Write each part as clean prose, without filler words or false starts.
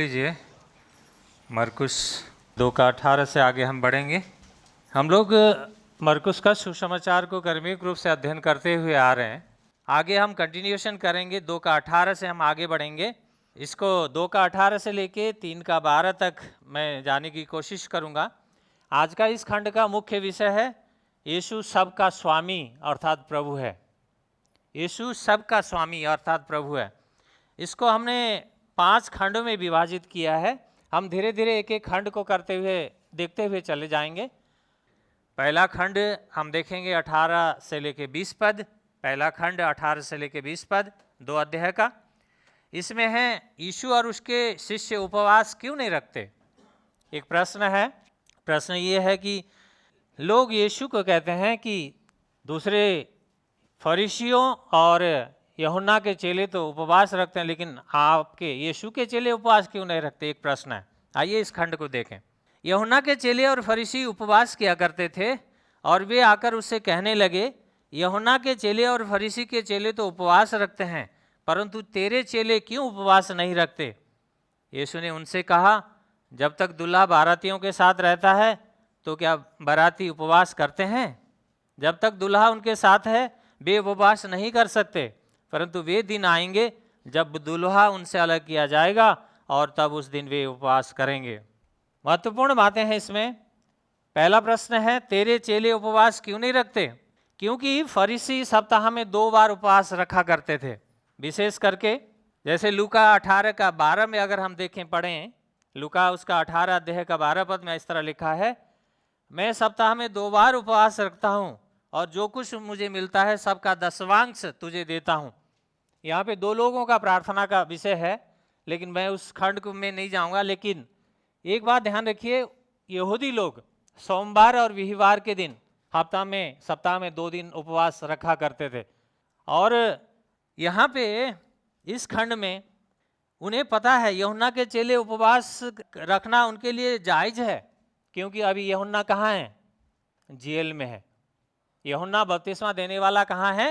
लीजिए मरकुस 2 का 18 से आगे हम बढ़ेंगे। हम लोग मरकुस का सुसमाचार को क्रमिक रूप से अध्ययन करते हुए आ रहे हैं। आगे हम कंटिन्यूएशन करेंगे। 2 का 18 से हम आगे बढ़ेंगे। इसको 2 का 18 से लेके 3 का 12 तक मैं जाने की कोशिश करूंगा। आज का इस खंड का मुख्य विषय है यीशु सबका स्वामी अर्थात प्रभु है। यीशु सबका स्वामी अर्थात प्रभु है। इसको हमने 5 खंडों में विभाजित किया है। हम धीरे धीरे एक एक खंड को करते हुए देखते हुए चले जाएंगे। पहला खंड हम देखेंगे 18 से लेके 20 पद। पहला खंड 18 से लेके 20 पद 2 अध्याय का। इसमें है यीशु और उसके शिष्य उपवास क्यों नहीं रखते। एक प्रश्न है। प्रश्न ये है कि लोग यीशु को कहते हैं कि दूसरे फरीसियों और यूहन्ना के चेले तो उपवास रखते हैं, लेकिन आपके यीशु के चेले उपवास क्यों नहीं रखते। एक प्रश्न है। आइए इस खंड को देखें। यूहन्ना के चेले और फरीसी उपवास किया करते थे और वे आकर उससे कहने लगे, यूहन्ना के चेले और फरीसी के चेले तो उपवास रखते हैं, परंतु तेरे चेले क्यों उपवास नहीं रखते। यीशु ने उनसे कहा, जब तक दूल्हा बारातियों के साथ रहता है तो क्या बाराती उपवास करते हैं। जब तक दूल्हा उनके साथ है वे उपवास नहीं कर सकते, परंतु वे दिन आएंगे जब दूल्हा उनसे अलग किया जाएगा और तब उस दिन वे उपवास करेंगे। महत्वपूर्ण बातें हैं इसमें। पहला प्रश्न है, तेरे चेले उपवास क्यों नहीं रखते। क्योंकि फरीसी सप्ताह में 2 बार उपवास रखा करते थे। विशेष करके जैसे लूका 18 का 12 में अगर हम देखें पढ़ें, लूका उसका 18 अध्याय का 12 पद में इस तरह लिखा है, मैं सप्ताह में 2 बार उपवास रखता हूँ और जो कुछ मुझे मिलता है सबका 10वांश तुझे देता हूँ। यहाँ पे 2 लोगों का प्रार्थना का विषय है, लेकिन मैं उस खंड में नहीं जाऊँगा। लेकिन एक बात ध्यान रखिए, यहूदी लोग सोमवार और रविवार के दिन सप्ताह में 2 दिन उपवास रखा करते थे। और यहाँ पे इस खंड में उन्हें पता है यूहन्ना के चेले उपवास रखना उनके लिए जायज़ है, क्योंकि अभी यूहन्ना कहाँ है, जेल में है। यूहन्ना बपतिस्मा देने वाला कहाँ है,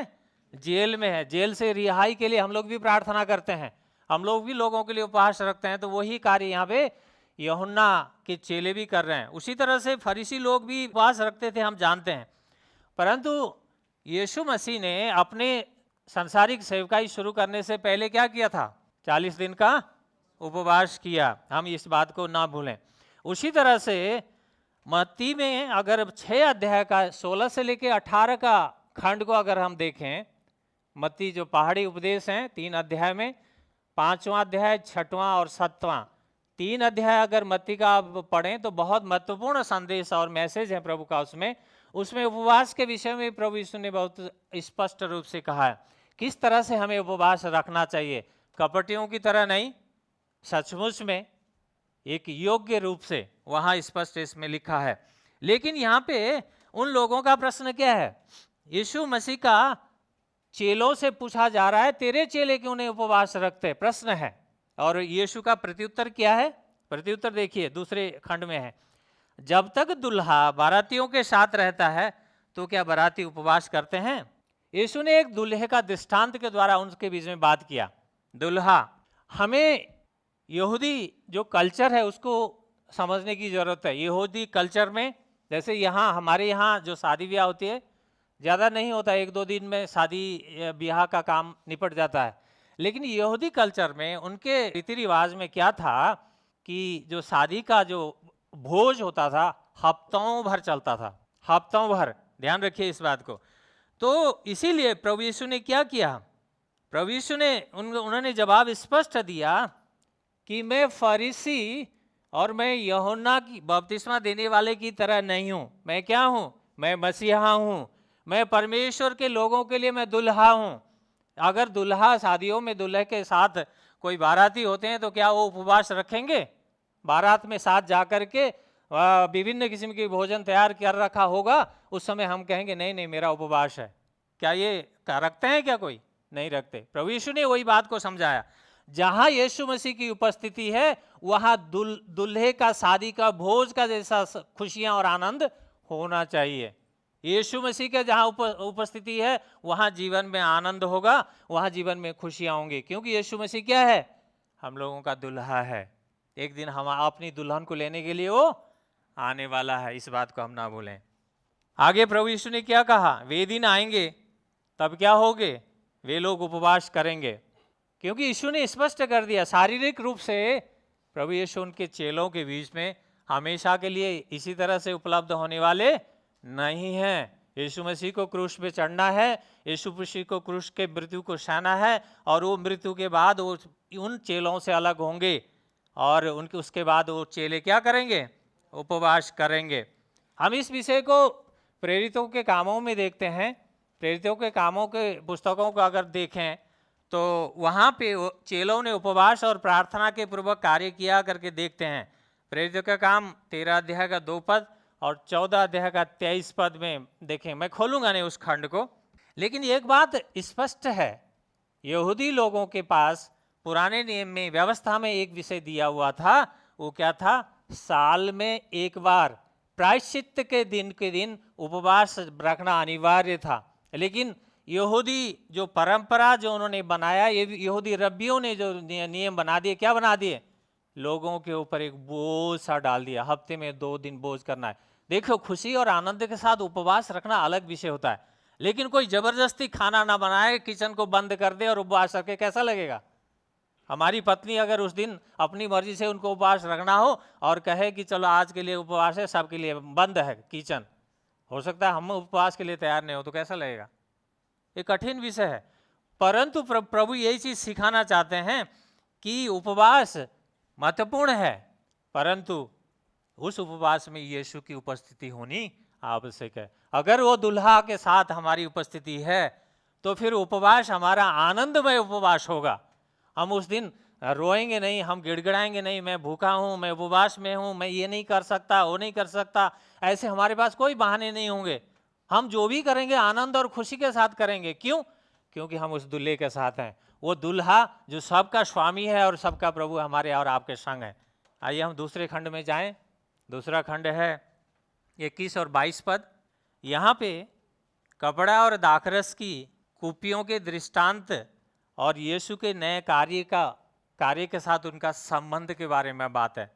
जेल में है। जेल से रिहाई के लिए हम लोग भी प्रार्थना करते हैं, हम लोग भी लोगों के लिए उपवास रखते हैं। तो वही कार्य यहाँ पे यूहन्ना के चेले भी कर रहे हैं। उसी तरह से फरीसी लोग भी उपवास रखते थे, हम जानते हैं। परंतु यीशु मसीह ने अपने सांसारिक सेवकाई शुरू करने से पहले क्या किया था, 40 दिन का उपवास किया। हम इस बात को ना भूलें। उसी तरह से मत्ती में अगर 6 अध्याय का 16 से लेकर 18 का खंड को अगर हम देखें, मत्ती जो पहाड़ी उपदेश हैं 3 अध्याय में, 5वां अध्याय, 6वां और 7वां 3 अध्याय अगर मत्ती का आप पढ़ें तो बहुत महत्वपूर्ण संदेश और मैसेज है प्रभु का। उसमें उपवास के विषय में प्रभु यीशु ने बहुत स्पष्ट रूप से कहा है किस तरह से हमें उपवास रखना चाहिए। कपटियों की तरह नहीं, सचमुच में एक योग्य रूप से, वहाँ स्पष्ट इसमें लिखा है। लेकिन यहाँ पे उन लोगों का प्रश्न क्या है, यीशु मसीह का चेलों से पूछा जा रहा है तेरे चेले क्यों नहीं उपवास रखते, प्रश्न है। और यीशु का प्रत्युत्तर क्या है। प्रत्युत्तर देखिए दूसरे खंड में है, जब तक दूल्हा बारातियों के साथ रहता है तो क्या बाराती उपवास करते हैं। यीशु ने एक दूल्हे का दृष्टांत के द्वारा उनके बीच में बात किया। दूल्हा, हमें यहूदी जो कल्चर है उसको समझने की ज़रूरत है। यहूदी कल्चर में जैसे यहाँ हमारे यहाँ जो शादी ब्याह होती है ज़्यादा नहीं होता, 1-2 दिन में शादी ब्याह का काम निपट जाता है। लेकिन यहूदी कल्चर में उनके रीति रिवाज में क्या था कि जो शादी का जो भोज होता था हफ्तों भर चलता था, हफ्तों भर। ध्यान रखिए इस बात को। तो इसीलिए प्रभु यीशु ने क्या किया, प्रभु यीशु ने उन्होंने जवाब स्पष्ट दिया कि मैं फरीसी और मैं यूहन्ना की बपतिस्मा देने वाले की तरह नहीं हूँ। मैं क्या हूँ, मैं मसीहा हूँ। मैं परमेश्वर के लोगों के लिए मैं दुल्हा हूँ। अगर दुल्हा शादियों में दुल्हे के साथ कोई बाराती होते हैं तो क्या वो उपवास रखेंगे। बारात में साथ जाकर के विभिन्न किस्म के भोजन तैयार कर रखा होगा, उस समय हम कहेंगे नहीं नहीं मेरा उपवास है। क्या ये रखते हैं, क्या कोई नहीं रखते। प्रभु यीशु ने वही बात को समझाया, जहां यीशु मसीह की उपस्थिति है वहां दुल्हे का शादी का भोज का जैसा खुशियां और आनंद होना चाहिए। यीशु मसीह का जहां उपस्थिति है वहां जीवन में आनंद होगा, वहां जीवन में खुशियां होंगी, क्योंकि यीशु मसीह क्या है, हम लोगों का दुल्हा है। एक दिन हम अपनी दुल्हन को लेने के लिए वो आने वाला है, इस बात को हम ना भूलें। आगे प्रभु यीशु ने क्या कहा, वे दिन आएंगे तब क्या होगे, वे लोग उपवास करेंगे। क्योंकि यीशु ने स्पष्ट कर दिया, शारीरिक रूप से प्रभु यीशु उनके चेलों के बीच में हमेशा के लिए इसी तरह से उपलब्ध होने वाले नहीं हैं। यीशु मसीह को क्रूस पे चढ़ना है, यीशु मसीह को क्रूस के मृत्यु को सहना है, और वो मृत्यु के बाद वो उन चेलों से अलग होंगे, और उनके उसके बाद वो चेले क्या करेंगे, उपवास करेंगे। हम इस विषय को प्रेरितों के कामों में देखते हैं। प्रेरितों के कामों के पुस्तकों को अगर देखें तो वहाँ पे चेलों ने उपवास और प्रार्थना के पूर्वक कार्य किया करके देखते हैं। प्रेरितों का काम 13 अध्याय का 2 पद और 14 अध्याय का 23 पद में देखें। मैं खोलूंगा नहीं उस खंड को, लेकिन एक बात स्पष्ट है, यहूदी लोगों के पास पुराने नियम में, व्यवस्था में एक विषय दिया हुआ था। वो क्या था, साल में एक बार प्रायश्चित के दिन उपवास रखना अनिवार्य था। लेकिन यहूदी जो परंपरा जो उन्होंने बनाया, ये यहूदी रब्बियों ने जो नियम बना दिए, क्या बना दिए, लोगों के ऊपर एक बोझ सा डाल दिया, हफ्ते में 2 दिन बोझ करना है। देखो, खुशी और आनंद के साथ उपवास रखना अलग विषय होता है, लेकिन कोई जबरदस्ती खाना ना बनाए, किचन को बंद कर दे और उपवास रखे, कैसा लगेगा। हमारी पत्नी अगर उस दिन अपनी मर्जी से उनको उपवास रखना हो और कहे कि चलो आज के लिए उपवास है, सबके लिए बंद है किचन, हो सकता है हम उपवास के लिए तैयार नहीं हो, तो कैसा लगेगा। ये कठिन विषय है, परंतु प्रभु यही चीज सिखाना चाहते हैं कि उपवास महत्वपूर्ण है, परंतु उस उपवास में यीशु की उपस्थिति होनी आवश्यक है। अगर वो दुल्हा के साथ हमारी उपस्थिति है तो फिर उपवास हमारा आनंदमय उपवास होगा। हम उस दिन रोएंगे नहीं, हम गिड़गिड़ाएंगे नहीं, मैं भूखा हूँ, मैं उपवास में हूँ, मैं ये नहीं कर सकता, वो नहीं कर सकता, ऐसे हमारे पास कोई बहाने नहीं होंगे। हम जो भी करेंगे आनंद और खुशी के साथ करेंगे। क्यों? क्योंकि हम उस दूल्हे के साथ हैं। वो दुल्हा जो सबका स्वामी है और सबका प्रभु हमारे और आपके संग है। आइए हम दूसरे खंड में जाएं। दूसरा खंड है 21 और 22 पद। यहाँ पे कपड़ा और दाखरस की कुपियों के दृष्टांत और यीशु के नए कार्य के साथ उनका संबंध के बारे में बात है।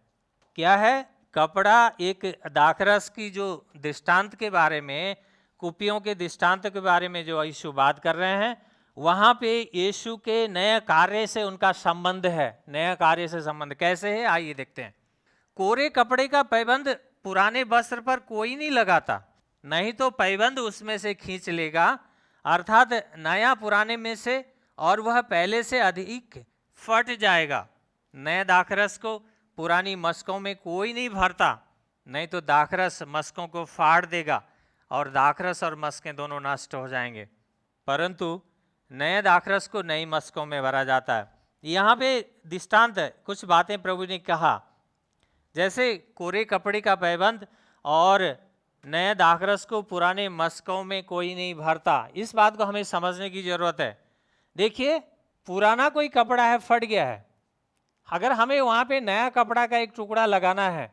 क्या है? कपड़ा एक दाखरस की जो दृष्टांत के बारे में, कुपियों के दृष्टांत के बारे में जो यीशु बात कर रहे हैं, वहाँ पे यीशु के नए कार्य से उनका संबंध है। नया कार्य से संबंध कैसे है, आइए देखते हैं। कोरे कपड़े का पैबंद पुराने वस्त्र पर कोई नहीं लगाता, नहीं तो पैबंद उसमें से खींच लेगा, अर्थात नया पुराने में से, और वह पहले से अधिक फट जाएगा। नए दाखरस को पुरानी मस्कों में कोई नहीं भरता, नहीं तो दाखरस मस्कों को फाड़ देगा और दाखरस और मस्कें दोनों नष्ट हो जाएंगे, परंतु नए दाखरस को नई मस्कों में भरा जाता है। यहाँ पे दृष्टांत कुछ बातें प्रभु ने कहा, जैसे कोरे कपड़े का पैबंद और नए दाखरस को पुराने मस्कों में कोई नहीं भरता। इस बात को हमें समझने की जरूरत है। देखिए, पुराना कोई कपड़ा है, फट गया है, अगर हमें वहाँ पे नया कपड़ा का एक टुकड़ा लगाना है,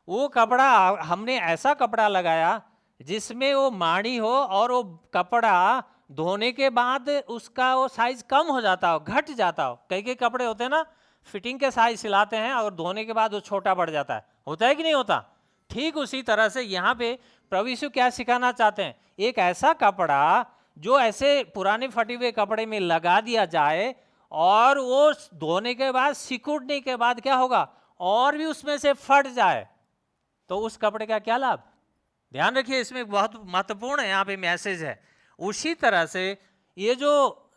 वो कपड़ा हमने ऐसा कपड़ा लगाया जिसमें वो माड़ी हो और वो कपड़ा धोने के बाद उसका वो साइज कम हो जाता हो, घट जाता हो। कई कपड़े होते हैं ना, फिटिंग के साइज सिलाते हैं और धोने के बाद वो छोटा बढ़ जाता है, होता है कि नहीं होता। ठीक उसी तरह से यहाँ पे प्रभु यीशु क्या सिखाना चाहते हैं, एक ऐसा कपड़ा जो ऐसे पुराने फटे हुए कपड़े में लगा दिया जाए और वो धोने के बाद, सिकुड़ने के बाद क्या होगा, और भी उसमें से फट जाए, तो उस कपड़े का क्या लाभ। ध्यान रखिए, इसमें बहुत महत्वपूर्ण है यहाँ पे मैसेज है। उसी तरह से ये जो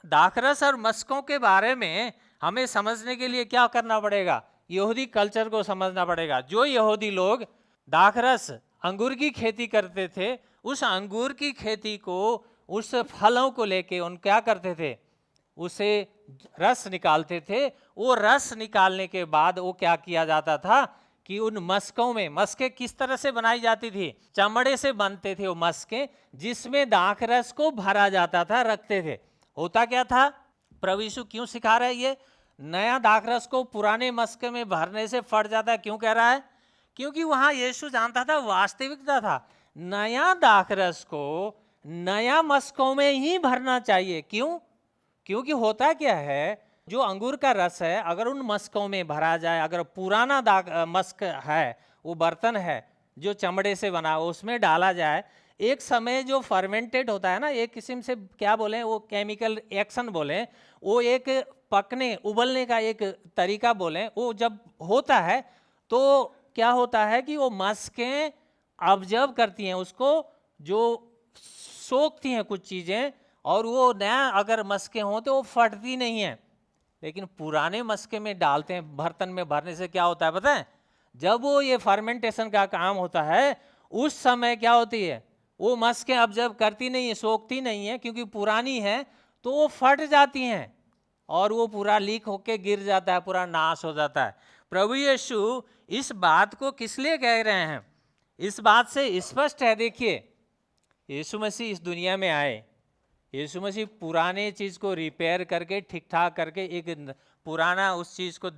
दाखरस और मस्कों के बारे में हमें समझने के लिए क्या करना पड़ेगा, यहूदी कल्चर को समझना पड़ेगा। जो यहूदी लोग दाखरस अंगूर की खेती करते थे, उस अंगूर की खेती को, उस फलों को लेके उन क्या करते थे, उसे रस निकालते थे। वो रस निकालने के बाद वो क्या किया जाता था कि उन मस्कों में, मस्कें किस तरह से बनाई जाती थी, चमड़े से बनते थे वो मस्कें, जिसमें दाखरस को भरा जाता था, रखते थे। होता क्या था, प्रभु यीशु क्यों सिखा रहा है ये, नया दाखरस को पुराने मस्के में भरने से फट जाता है, क्यों कह रहा है, क्योंकि वहां यीशु जानता था, वास्तविकता था, नया दाखरस को नया मस्कों में ही भरना चाहिए। क्यों? क्योंकि होता क्या है, जो अंगूर का रस है अगर उन मस्कों में भरा जाए, अगर पुराना दाग मस्क है, वो बर्तन है जो चमड़े से बना, उसमें डाला जाए, एक समय जो फर्मेंटेड होता है ना, एक किस्म से क्या बोले, वो केमिकल एक्शन बोले, वो एक पकने उबलने का एक तरीका बोले, वो जब होता है तो क्या होता है कि वो मस्कें ऑब्जर्व करती हैं उसको, जो सोखती हैं कुछ चीज़ें, और वो नया अगर मस्कें हों तो वो फटती नहीं हैं। लेकिन पुराने मस्के में डालते हैं, बर्तन में भरने से क्या होता है पता है, जब वो ये फर्मेंटेशन का काम होता है उस समय क्या होती है, वो मस्कें ऑब्जर्व करती नहीं है, सोखती नहीं है, क्योंकि पुरानी है तो वो फट जाती हैं और वो पूरा लीक होके गिर जाता है, पूरा नाश हो जाता है। प्रभु यीशु इस बात को किस लिए कह रहे हैं, इस बात से स्पष्ट है। देखिए, यीशु मसीह इस दुनिया में आए, यीशु मसीह पुराने चीज़ को रिपेयर करके ठीक ठाक करके एक पुराना उस चीज़ को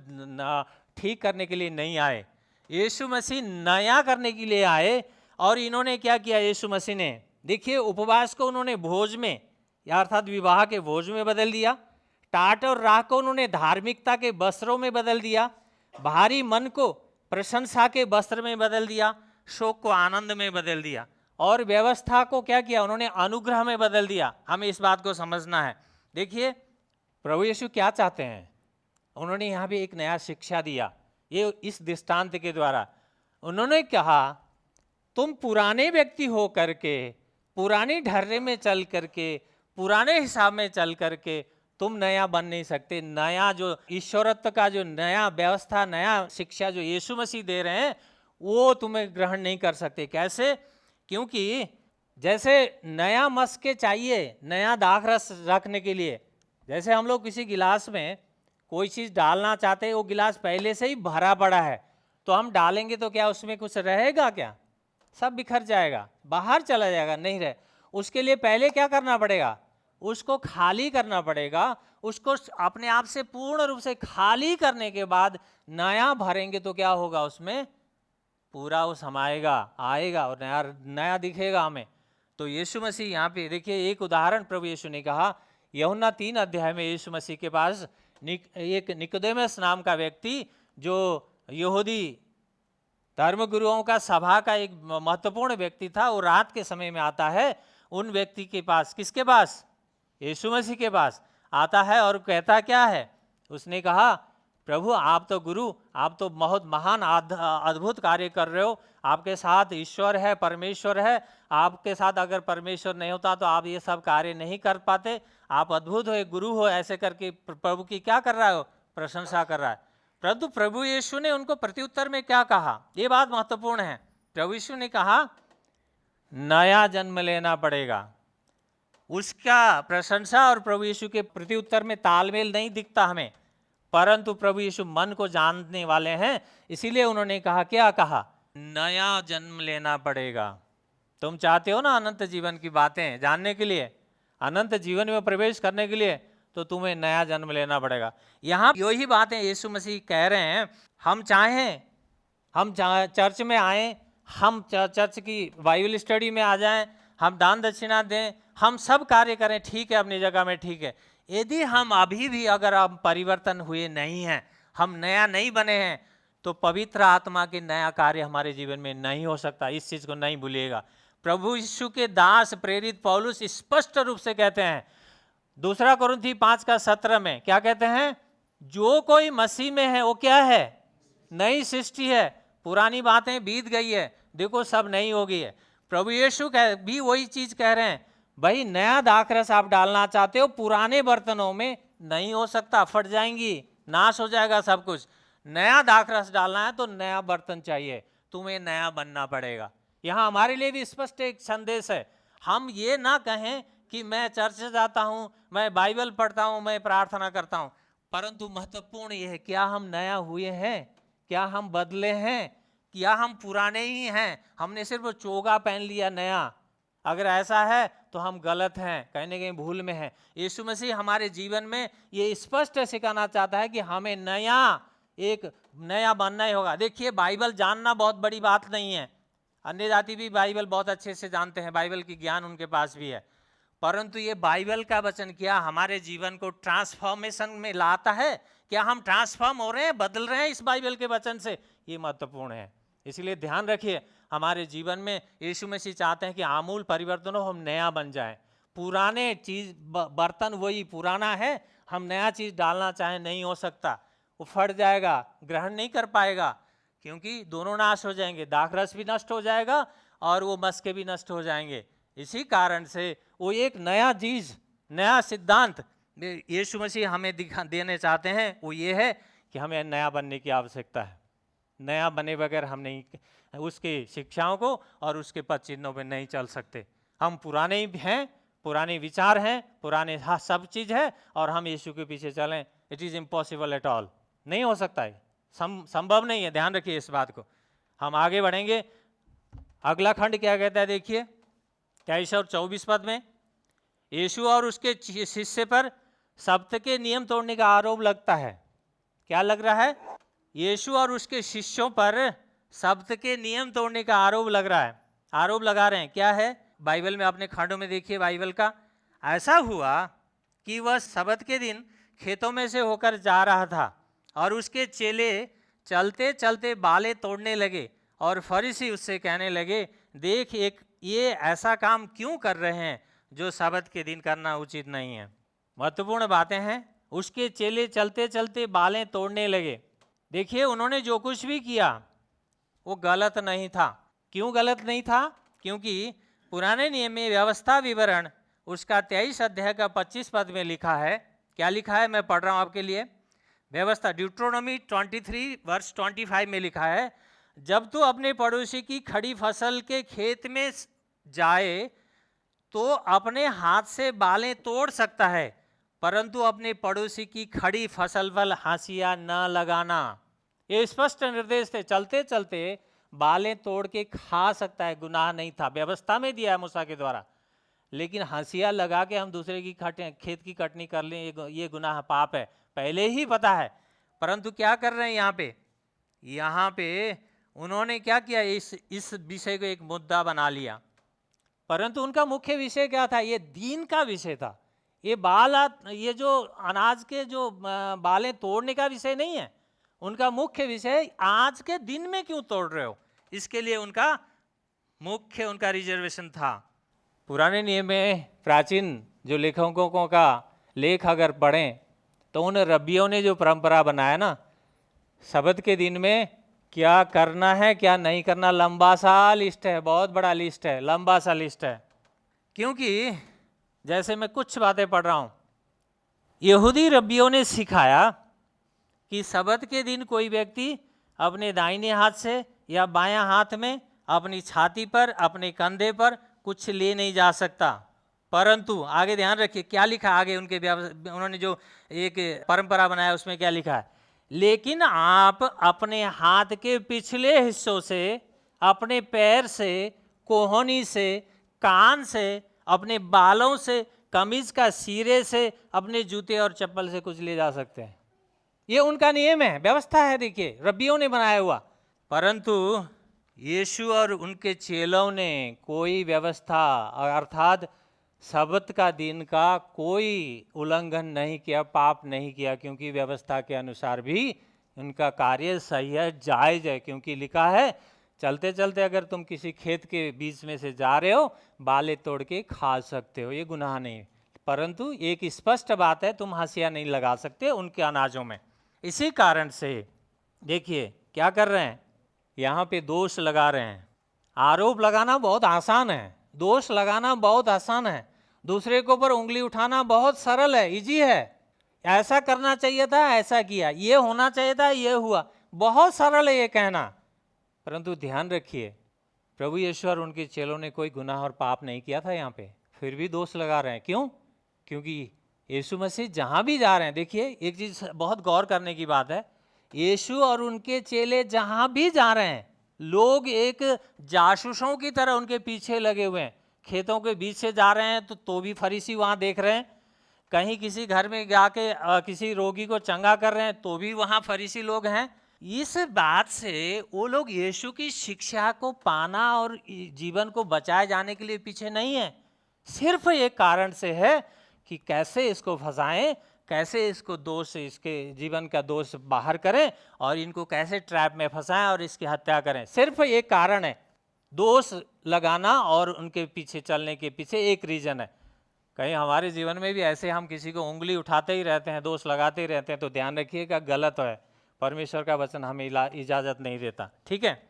ठीक करने के लिए नहीं आए, यीशु मसीह नया करने के लिए आए। और इन्होंने क्या किया, यीशु मसीह ने, देखिए, उपवास को उन्होंने भोज में, अर्थात विवाह के भोज में बदल दिया, टाट और राह को उन्होंने धार्मिकता के वस्त्रों में बदल दिया, भारी मन को प्रशंसा के वस्त्र में बदल दिया, शोक को आनंद में बदल दिया, और व्यवस्था को क्या किया उन्होंने, अनुग्रह में बदल दिया। हमें इस बात को समझना है। देखिए, प्रभु यीशु क्या चाहते हैं, उन्होंने यहाँ भी एक नया शिक्षा दिया, ये इस दृष्टांत के द्वारा। उन्होंने कहा, तुम पुराने व्यक्ति हो करके, पुरानी ढर्रे में चल करके, पुराने हिसाब में चल करके तुम नया बन नहीं सकते। नया जो ईश्वरत्व का जो नया व्यवस्था, नया शिक्षा जो यीशु मसीह दे रहे हैं, वो तुम्हें ग्रहण नहीं कर सकते। कैसे? क्योंकि जैसे नया मस्के चाहिए नया दाख रस रखने के लिए, जैसे हम लोग किसी गिलास में कोई चीज़ डालना चाहते हैं, वो गिलास पहले से ही भरा पड़ा है, तो हम डालेंगे तो क्या उसमें कुछ रहेगा? क्या सब बिखर जाएगा, बाहर चला जाएगा, नहीं रहे। उसके लिए पहले क्या करना पड़ेगा, उसको खाली करना पड़ेगा। उसको अपने आप से पूर्ण रूप से खाली करने के बाद नया भरेंगे तो क्या होगा, उसमें पूरा वो समाएगा, आएगा और नया नया दिखेगा हमें। तो यीशु मसीह यहाँ पे देखिए, एक उदाहरण प्रभु यीशु ने कहा, यूहन्ना 3 अध्याय में यीशु मसीह के पास एक निकोदेमस नाम का व्यक्ति, जो यहूदी धर्मगुरुओं का सभा का एक महत्वपूर्ण व्यक्ति था, वो रात के समय में आता है उन व्यक्ति के पास, किसके पास, यीशु मसीह के पास आता है, और कहता क्या है, उसने कहा, प्रभु आप तो गुरु, आप तो बहुत महान अद्भुत कार्य कर रहे हो, आपके साथ ईश्वर है, परमेश्वर है, आपके साथ अगर परमेश्वर नहीं होता तो आप ये सब कार्य नहीं कर पाते, आप अद्भुत हो, एक गुरु हो, ऐसे करके प्रभु की क्या कर रहा है, प्रशंसा कर रहा है। परंतु प्रभु यीशु ने उनको प्रत्युत्तर में क्या कहा, ये बात महत्वपूर्ण है। प्रभु यीशु ने कहा, नया जन्म लेना पड़ेगा। उसका प्रशंसा और प्रभु यीशु के प्रत्युत्तर में तालमेल नहीं दिखता हमें, परंतु प्रभु यीशु मन को जानने वाले हैं, इसीलिए उन्होंने कहा, क्या कहा, नया जन्म लेना पड़ेगा। तुम चाहते हो ना अनंत जीवन की बातें जानने के लिए, अनंत जीवन में प्रवेश करने के लिए, तो तुम्हें नया जन्म लेना पड़ेगा। यहाँ यही बातें यीशु मसीह कह रहे हैं। हम चाहें हम चर्च में आए, हम चर्च की बाइबल स्टडी में आ जाएं, हम दान दक्षिणा दें, हम सब कार्य करें, ठीक है, अपनी जगह में ठीक है। यदि हम अभी भी अगर हम परिवर्तन हुए नहीं हैं, हम नया नहीं बने हैं, तो पवित्र आत्मा के नया कार्य हमारे जीवन में नहीं हो सकता। इस चीज़ को नहीं भूलिएगा। प्रभु यीशु के दास प्रेरित पौलुस स्पष्ट रूप से कहते हैं, 2 कुरिन्थी 5:17 में क्या कहते हैं, जो कोई मसीह में है वो क्या है, नई सृष्टि है, पुरानी बातें बीत गई है, देखो सब नई हो गई है। प्रभु यीशु भी वही चीज कह रहे हैं, भाई नया दाखरस आप डालना चाहते हो, पुराने बर्तनों में नहीं हो सकता, फट जाएंगी, नाश हो जाएगा सब कुछ। नया दाखरस डालना है तो नया बर्तन चाहिए, तुम्हें नया बनना पड़ेगा। यहाँ हमारे लिए भी स्पष्ट एक संदेश है। हम ये ना कहें कि मैं चर्च जाता हूँ, मैं बाइबल पढ़ता हूँ, मैं प्रार्थना करता हूँ, परंतु महत्वपूर्ण ये है, क्या हम नया हुए हैं, क्या हम बदले हैं, क्या हम पुराने ही हैं, हमने सिर्फ चोगा पहन लिया नया। अगर ऐसा है तो हम गलत हैं, कहीं ना कहीं भूल में हैं। यीशु मसीह हमारे जीवन में ये स्पष्ट सिखाना चाहता है कि हमें एक नया बनना ही होगा। देखिए, बाइबल जानना बहुत बड़ी बात नहीं है, अन्य जाति भी बाइबल बहुत अच्छे से जानते हैं, बाइबल की ज्ञान उनके पास भी है, परंतु ये बाइबल का वचन क्या हमारे जीवन को ट्रांसफॉर्मेशन में लाता है? क्या हम ट्रांसफॉर्म हो रहे हैं, बदल रहे हैं इस बाइबल के वचन से? ये महत्वपूर्ण है। इसलिए ध्यान रखिए, हमारे जीवन में यीशु मसीह चाहते हैं कि आमूल परिवर्तन हो, हम नया बन जाएं। पुराने चीज बर्तन वही पुराना है, हम नया चीज डालना चाहें नहीं हो सकता, वो फट जाएगा, ग्रहण नहीं कर पाएगा, क्योंकि दोनों नाश हो जाएंगे, दाखरस भी नष्ट हो जाएगा और वो मस्के भी नष्ट हो जाएंगे। इसी कारण से वो एक नया चीज, नया सिद्धांत यीशु मसीह हमें देने चाहते हैं। वो ये है कि हमें नया बनने की आवश्यकता है। नया बने बगैर हम नहीं उसकी शिक्षाओं को और उसके पद चिन्हों में नहीं चल सकते। हम पुराने ही हैं, पुराने विचार हैं, पुराने सब चीज़ है और हम यीशु के पीछे चलें, it is impossible at all, नहीं हो सकता है, संभव नहीं है। ध्यान रखिए इस बात को। हम आगे बढ़ेंगे। अगला खंड क्या कहता है देखिए 23 और 24 पद में, यीशु और उसके शिष्य पर सब्त के नियम तोड़ने का आरोप लगता है। क्या लग रहा है? यीशु और उसके शिष्यों पर सब्त के नियम तोड़ने का आरोप लग रहा है, आरोप लगा रहे हैं। क्या है? बाइबल में अपने खंडों में देखिए बाइबल का। ऐसा हुआ कि वह सब्त के दिन खेतों में से होकर जा रहा था और उसके चेले चलते चलते बालें तोड़ने लगे और फरीसी उससे कहने लगे, देख एक ये ऐसा काम क्यों कर रहे हैं जो सब्त के दिन करना उचित नहीं है। महत्वपूर्ण बातें हैं। उसके चेले चलते चलते बालें तोड़ने लगे। देखिए उन्होंने जो कुछ भी किया वो गलत नहीं था। क्यों गलत नहीं था? क्योंकि पुराने नियम में व्यवस्था विवरण उसका 23 अध्याय का 25 पद में लिखा है। क्या लिखा है? मैं पढ़ रहा हूं आपके लिए। व्यवस्था ड्यूट्रोनोमी 23 वर्ष 25 में लिखा है, जब तू अपने पड़ोसी की खड़ी फसल के खेत में जाए तो अपने हाथ से बालें तोड़ सकता है, परंतु अपने पड़ोसी की खड़ी फसल पर हाशिया न लगाना। ये स्पष्ट निर्देश थे। चलते चलते बालें तोड़ के खा सकता है, गुनाह नहीं था, व्यवस्था में दिया है मूसा के द्वारा। लेकिन हाशिया लगा के हम दूसरे की खेत की कटनी कर लें, ये गुनाह पाप है, पहले ही पता है। परंतु क्या कर रहे हैं यहाँ पे उन्होंने क्या किया? इस विषय को एक मुद्दा बना लिया। परंतु उनका मुख्य विषय क्या था? ये दीन का विषय था। ये जो अनाज के जो बालें तोड़ने का विषय नहीं है। उनका मुख्य विषय आज के दिन में क्यों तोड़ रहे हो, इसके लिए उनका रिजर्वेशन था। पुराने नियम में प्राचीन जो लेखकों का लेख अगर पढ़ें तो उन रब्बियों ने जो परंपरा बनाया ना, सब्त के दिन में क्या करना है क्या नहीं करना, लंबा सा लिस्ट है, बहुत बड़ा लिस्ट है, लंबा सा लिस्ट है। क्योंकि जैसे मैं कुछ बातें पढ़ रहा हूँ, यहूदी रब्बियों ने सिखाया कि सब्त के दिन कोई व्यक्ति अपने दाहिने हाथ से या बायां हाथ में अपनी छाती पर, अपने कंधे पर कुछ ले नहीं जा सकता। परंतु आगे ध्यान रखिए क्या लिखा आगे, उन्होंने जो एक परंपरा बनाया उसमें क्या लिखा है, लेकिन आप अपने हाथ के पिछले हिस्सों से, अपने पैर से, कोहनी से, कान से, अपने बालों से, कमीज का सिरे से, अपने जूते और चप्पल से कुछ ले जा सकते हैं। ये उनका नियम है, व्यवस्था है, देखिए रब्बियों ने बनाया हुआ। परंतु यीशु और उनके चेलों ने कोई व्यवस्था अर्थात सब्त का दिन का कोई उल्लंघन नहीं किया, पाप नहीं किया, क्योंकि व्यवस्था के अनुसार भी उनका कार्य सही है, जायज है। क्योंकि लिखा है चलते चलते अगर तुम किसी खेत के बीच में से जा रहे हो, बालें तोड़ के खा सकते हो, ये गुनाह नहीं। परंतु एक स्पष्ट बात है, तुम हाशिया नहीं लगा सकते उनके अनाजों में। इसी कारण से देखिए क्या कर रहे हैं, यहाँ पे दोष लगा रहे हैं। आरोप लगाना बहुत आसान है, दोष लगाना बहुत आसान है, दूसरे के ऊपर उंगली उठाना बहुत सरल है, इजी है। ऐसा करना चाहिए था, ऐसा किया, ये होना चाहिए था, ये हुआ, बहुत सरल है ये कहना। परंतु ध्यान रखिए, प्रभु यीशु और उनके चेलों ने कोई गुनाह और पाप नहीं किया था यहाँ पे, फिर भी दोष लगा रहे हैं। क्यों? क्योंकि यीशु मसीह जहाँ भी जा रहे हैं, देखिए एक चीज बहुत गौर करने की बात है, यीशु और उनके चेले जहाँ भी जा रहे हैं, लोग एक जासूसों की तरह उनके पीछे लगे हुए हैं। खेतों के बीच से जा रहे हैं तो भी फरीसी वहाँ देख रहे हैं, कहीं किसी घर में जाके किसी रोगी को चंगा कर रहे हैं तो भी वहाँ फरीसी लोग हैं। इस बात से वो लोग यीशु की शिक्षा को पाना और जीवन को बचाए जाने के लिए पीछे नहीं है, सिर्फ एक कारण से है कि कैसे इसको फंसाएं, कैसे इसको दोष से, इसके जीवन का दोष बाहर करें और इनको कैसे ट्रैप में फंसाएं और इसकी हत्या करें। सिर्फ एक कारण है, दोष लगाना और उनके पीछे चलने के पीछे एक रीजन है। कहीं हमारे जीवन में भी ऐसे हम किसी को उंगली उठाते ही रहते हैं, दोष लगाते ही रहते हैं, तो ध्यान रखिएगा गलत है, परमेश्वर का वचन हमें इजाजत नहीं देता। ठीक है,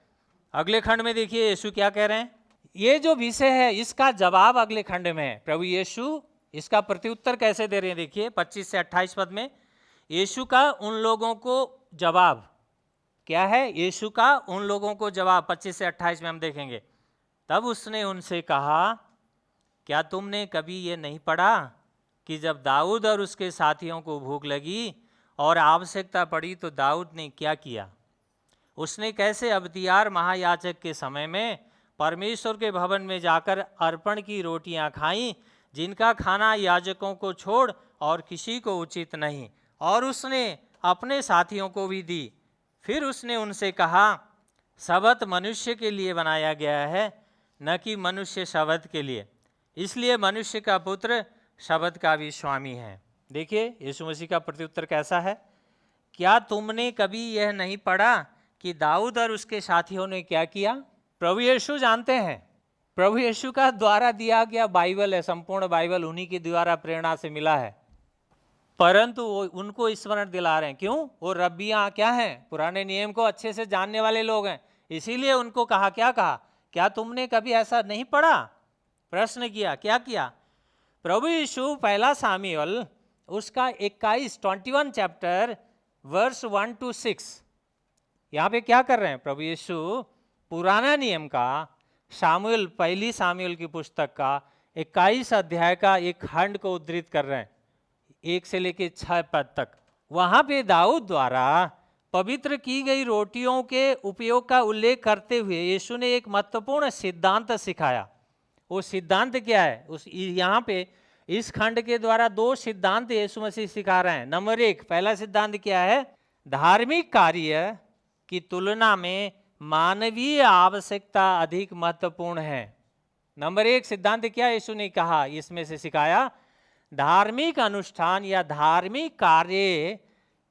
अगले खंड में देखिए यीशु क्या कह रहे हैं। ये जो विषय है इसका जवाब अगले खंड में है। प्रभु यीशु इसका प्रत्युत्तर कैसे दे रहे हैं, देखिए 25 से 28 पद में यीशु का उन लोगों को जवाब क्या है। यीशु का उन लोगों को जवाब 25 से 28 में हम देखेंगे। तब उसने उनसे कहा, क्या तुमने कभी ये नहीं पढ़ा कि जब दाऊद और उसके साथियों को भूख लगी और आवश्यकता पड़ी तो दाऊद ने क्या किया। उसने कैसे अबदियार महायाजक के समय में परमेश्वर के भवन में जाकर अर्पण की रोटियां खाईं, जिनका खाना याजकों को छोड़ और किसी को उचित नहीं, और उसने अपने साथियों को भी दी। फिर उसने उनसे कहा, शबत मनुष्य के लिए बनाया गया है, न कि मनुष्य शबत के लिए, इसलिए मनुष्य का पुत्र शबत का भी स्वामी है। देखिए यीशु मसीह का प्रत्युत्तर कैसा है। क्या तुमने कभी यह नहीं पढ़ा कि दाऊद और उसके साथियों ने क्या किया। प्रभु यीशु जानते हैं, प्रभु यीशु का द्वारा दिया गया बाइबल है, संपूर्ण बाइबल उन्हीं के द्वारा प्रेरणा से मिला है, परंतु वो उनको स्मरण दिला रहे हैं। क्यों? वो रब्बियाँ क्या हैं, पुराने नियम को अच्छे से जानने वाले लोग हैं, इसीलिए उनको कहा, क्या कहा, क्या तुमने कभी ऐसा नहीं पढ़ा। प्रश्न किया, क्या किया। प्रभु यीशु पहला सामुएल उसका 21 चैप्टर वर्स 1 to 6 यहाँ पे क्या कर रहे हैं। प्रभु यीशु पुराना नियम का सामुएल, पहली सामुएल की पुस्तक का 21 अध्याय का एक खंड को उद्धृत कर रहे हैं, 1 से लेकर 6 पद तक। वहाँ पे दाऊद द्वारा पवित्र की गई रोटियों के उपयोग का उल्लेख करते हुए यीशु ने एक महत्वपूर्ण सिद्धांत सिखाया। वो सिद्धांत क्या है, उस यहाँ पे इस खंड के द्वारा 2 सिद्धांत यीशु मसीह सिखा रहे हैं। नंबर 1, पहला सिद्धांत क्या है, धार्मिक कार्य की तुलना में मानवीय आवश्यकता अधिक महत्वपूर्ण है। नंबर 1 सिद्धांत क्या यीशु ने कहा, इसमें से सिखाया, धार्मिक अनुष्ठान या धार्मिक कार्य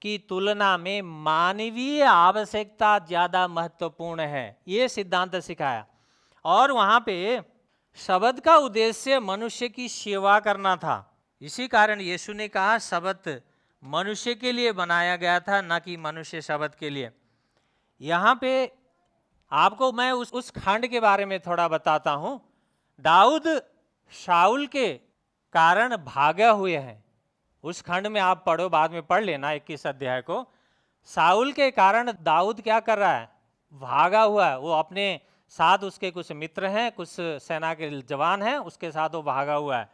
की तुलना में मानवीय आवश्यकता ज़्यादा महत्वपूर्ण है, ये सिद्धांत सिखाया। और वहाँ पे शबत का उद्देश्य मनुष्य की सेवा करना था, इसी कारण यीशु ने कहा शबत मनुष्य के लिए बनाया गया था, न कि मनुष्य शबत के लिए। यहाँ पे आपको मैं उस खंड के बारे में थोड़ा बताता हूँ। दाऊद शाऊल के कारण भागा हुए हैं, उस खंड में आप पढ़ो, बाद में पढ़ लेना 21 अध्याय को। शाऊल के कारण दाऊद क्या कर रहा है, भागा हुआ है। वो अपने साथ उसके कुछ मित्र हैं, कुछ सेना के जवान हैं, उसके साथ वो भागा हुआ है।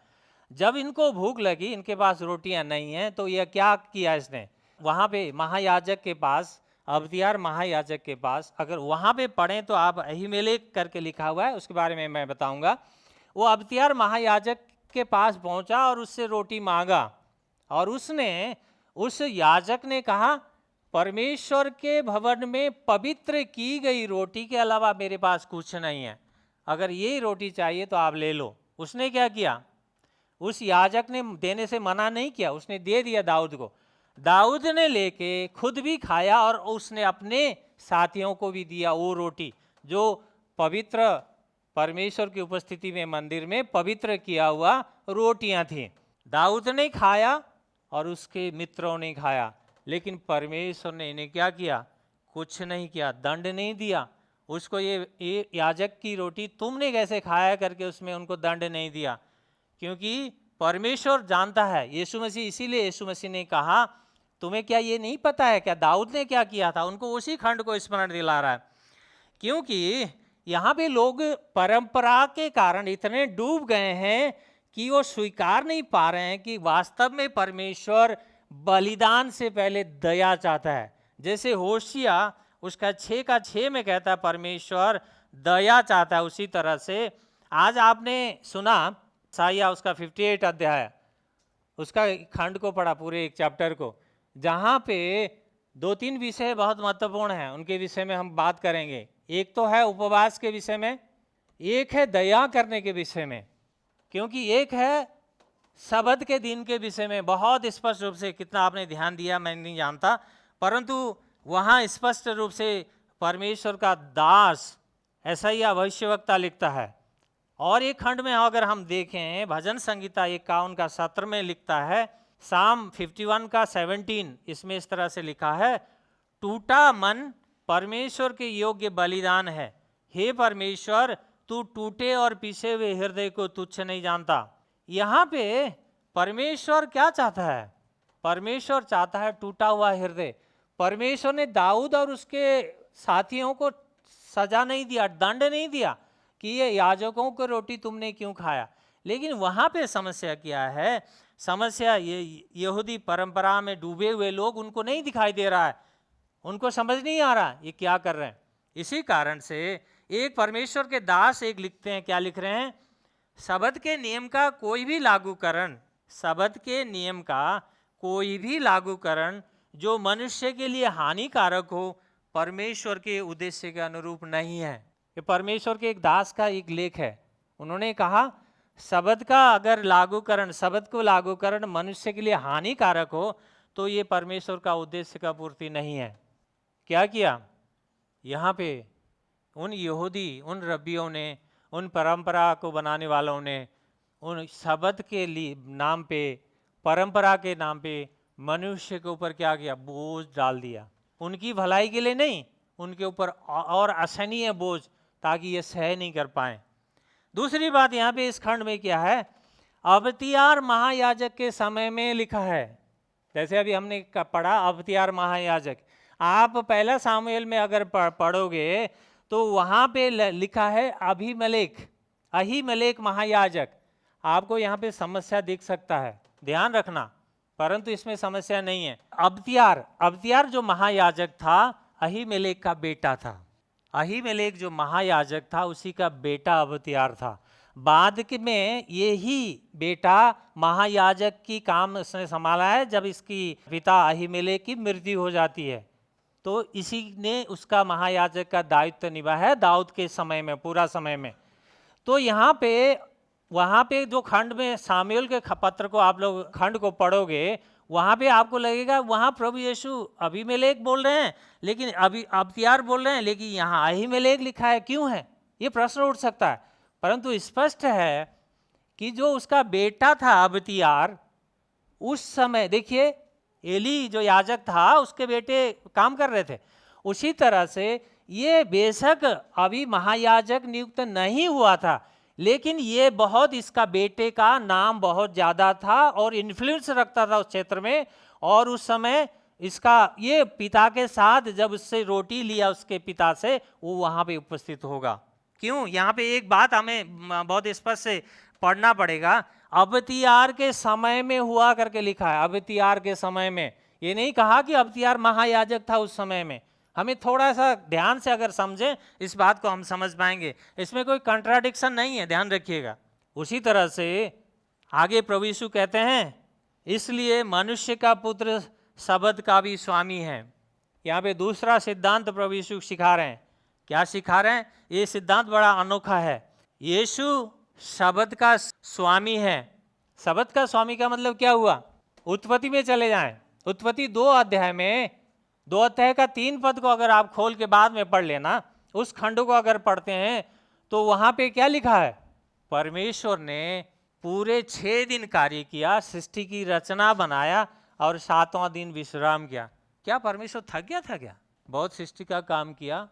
जब इनको भूख लगी, इनके पास रोटियां नहीं हैं, तो यह क्या किया इसने, वहाँ पे महायाजक के पास, अबदियार महायाजक के पास, अगर वहाँ पे पढ़ें तो आप अहीमेलेक करके लिखा हुआ है, उसके बारे में मैं बताऊंगा। वो अबदियार महायाजक के पास पहुँचा और उससे रोटी मांगा, और उसने, उस याजक ने कहा, परमेश्वर के भवन में पवित्र की गई रोटी के अलावा मेरे पास कुछ नहीं है, अगर यही रोटी चाहिए तो आप ले लो। उसने क्या किया, उस याजक ने देने से मना नहीं किया, उसने दे दिया दाऊद को। दाऊद ने लेके खुद भी खाया और उसने अपने साथियों को भी दिया वो रोटी जो पवित्र, परमेश्वर की उपस्थिति में मंदिर में पवित्र किया हुआ रोटियां थी। दाऊद ने खाया और उसके मित्रों ने खाया, लेकिन परमेश्वर ने इन्हें क्या किया, कुछ नहीं किया, दंड नहीं दिया उसको। ये याजक की रोटी तुमने कैसे खाया करके उसमें उनको दंड नहीं दिया, क्योंकि परमेश्वर जानता है। यीशु मसीह, इसीलिए यीशु मसीह ने कहा, तुम्हें क्या ये नहीं पता है क्या दाऊद ने क्या किया था। उनको उसी खंड को स्मरण दिला रहा है, क्योंकि यहाँ पे लोग परंपरा के कारण इतने डूब गए हैं कि वो स्वीकार नहीं पा रहे हैं कि वास्तव में परमेश्वर बलिदान से पहले दया चाहता है। जैसे होशिया उसका 6:6 में कहता है परमेश्वर दया चाहता है, उसी तरह से आज आपने सुना साया उसका 58 अध्याय, उसका खंड को पढ़ा, पूरे एक चैप्टर को, जहाँ पे 2-3 विषय बहुत महत्वपूर्ण हैं, उनके विषय में हम बात करेंगे। एक तो है उपवास के विषय में, एक है दया करने के विषय में। क्योंकि एक है शबद के दिन के विषय में बहुत स्पष्ट रूप से, कितना आपने ध्यान दिया मैं नहीं जानता, परंतु वहाँ स्पष्ट रूप से परमेश्वर का दास ऐसा ही भविष्यवक्ता लिखता है। और एक खंड में अगर हम देखें, भजन संगीता 51 का 17 में लिखता है, साम 51 का 17, इसमें इस तरह से लिखा है, टूटा मन परमेश्वर के योग्य बलिदान है, हे परमेश्वर तू टूटे और पीसे हुए हृदय को तुच्छ नहीं जानता। यहाँ पे परमेश्वर क्या चाहता है? परमेश्वर चाहता है टूटा हुआ हृदय। परमेश्वर ने दाऊद और उसके साथियों को सजा नहीं दिया, दंड नहीं दिया कि ये याजकों को रोटी तुमने क्यों खाया, लेकिन वहाँ पे समस्या क्या है? समस्या ये यहूदी परंपरा में डूबे हुए लोग, उनको नहीं दिखाई दे रहा है, उनको समझ नहीं आ रहा ये क्या कर रहे हैं। इसी कारण से एक परमेश्वर के दास एक लिखते हैं, क्या लिख रहे हैं? शबद के नियम का कोई भी लागूकरण, शबद के नियम का कोई भी लागूकरण जो मनुष्य के लिए हानिकारक हो, परमेश्वर के उद्देश्य के अनुरूप नहीं है। ये परमेश्वर के एक दास का एक लेख है। उन्होंने कहा शबद का अगर लागूकरण, शबद को लागूकरण मनुष्य के लिए हानिकारक हो तो ये परमेश्वर का उद्देश्य का पूर्ति नहीं है। क्या किया यहाँ पे? उन यहूदी, उन रब्बियों ने, उन परंपरा को बनाने वालों ने उन शबद के लिए नाम पे, परंपरा के नाम पे मनुष्य के ऊपर क्या किया? बोझ डाल दिया। उनकी भलाई के लिए नहीं, उनके ऊपर और असहनीय बोझ, ताकि ये सह नहीं कर पाए। दूसरी बात यहाँ पे इस खंड में क्या है? अबतियार महायाजक के समय में लिखा है, जैसे अभी हमने पढ़ा अबतियार महायाजक। आप पहला सामुएल में अगर पढ़ोगे तो वहाँ पे लिखा है अहीमेलेक महायाजक। आपको यहाँ पे समस्या दिख सकता है, ध्यान रखना, परंतु इसमें समस्या नहीं है। अबतियार जो महायाजक था, अहीमेलेक का बेटा था। अहीमेलेक जो महायाजक था उसी का बेटा अबतियार था। बाद में यही बेटा महायाजक की काम उसने संभाला है। जब इसकी पिता अहीमेलेक की मृत्यु हो जाती है तो इसी ने उसका महायाजक का दायित्व निभाया है दाऊद के समय में, पूरा समय में। तो यहाँ पे वहाँ पे जो खंड में सामुएल के पत्र को आप लोग खंड को पढ़ोगे, वहाँ पे आपको लगेगा वहाँ प्रभु यीशु अबीमेलेक बोल रहे हैं, लेकिन अबतियार बोल रहे हैं, लेकिन यहाँ अहीमेलेक लिखा है, क्यों है? ये प्रश्न उठ सकता है। परंतु स्पष्ट है कि जो उसका बेटा था अबतियार, उस समय देखिए एली जो याजक था उसके बेटे काम कर रहे थे। उसी तरह से ये बेशक अभी महायाजक नियुक्त नहीं हुआ था, लेकिन ये बहुत, इसका बेटे का नाम बहुत ज़्यादा था और इन्फ्लुएंस रखता था उस क्षेत्र में। और उस समय इसका ये पिता के साथ जब उससे रोटी लिया उसके पिता से, वो वहाँ पे उपस्थित होगा। क्यों? यहाँ पे एक बात हमें बहुत स्पष्ट से पढ़ना पड़ेगा। अबतियार के समय में हुआ करके लिखा है, अबतियार के समय में। ये नहीं कहा कि अबतियार महायाजक था उस समय में। हमें थोड़ा सा ध्यान से अगर समझें इस बात को हम समझ पाएंगे, इसमें कोई कंट्राडिक्शन नहीं है, ध्यान रखिएगा। उसी तरह से आगे प्रभु यीशु कहते हैं, इसलिए मनुष्य का पुत्र शबद का भी स्वामी है। यहाँ पे दूसरा सिद्धांत प्रभु यीशु सिखा रहे हैं। क्या सिखा रहे हैं? ये सिद्धांत बड़ा अनोखा है। यीशु शबद का स्वामी है। शबद का स्वामी का मतलब क्या हुआ? उत्पत्ति में चले जाएं, उत्पत्ति 2 अध्याय में, 2 अध्याय का 3 पद को अगर आप खोल के बाद में पढ़ लेना, उस खंड को अगर पढ़ते हैं तो वहाँ पे क्या लिखा है? परमेश्वर ने पूरे 6 दिन कार्य किया, सृष्टि की रचना बनाया और 7वां दिन विश्राम किया। क्या परमेश्वर थक गया था क्या? बहुत सृष्टि का काम किया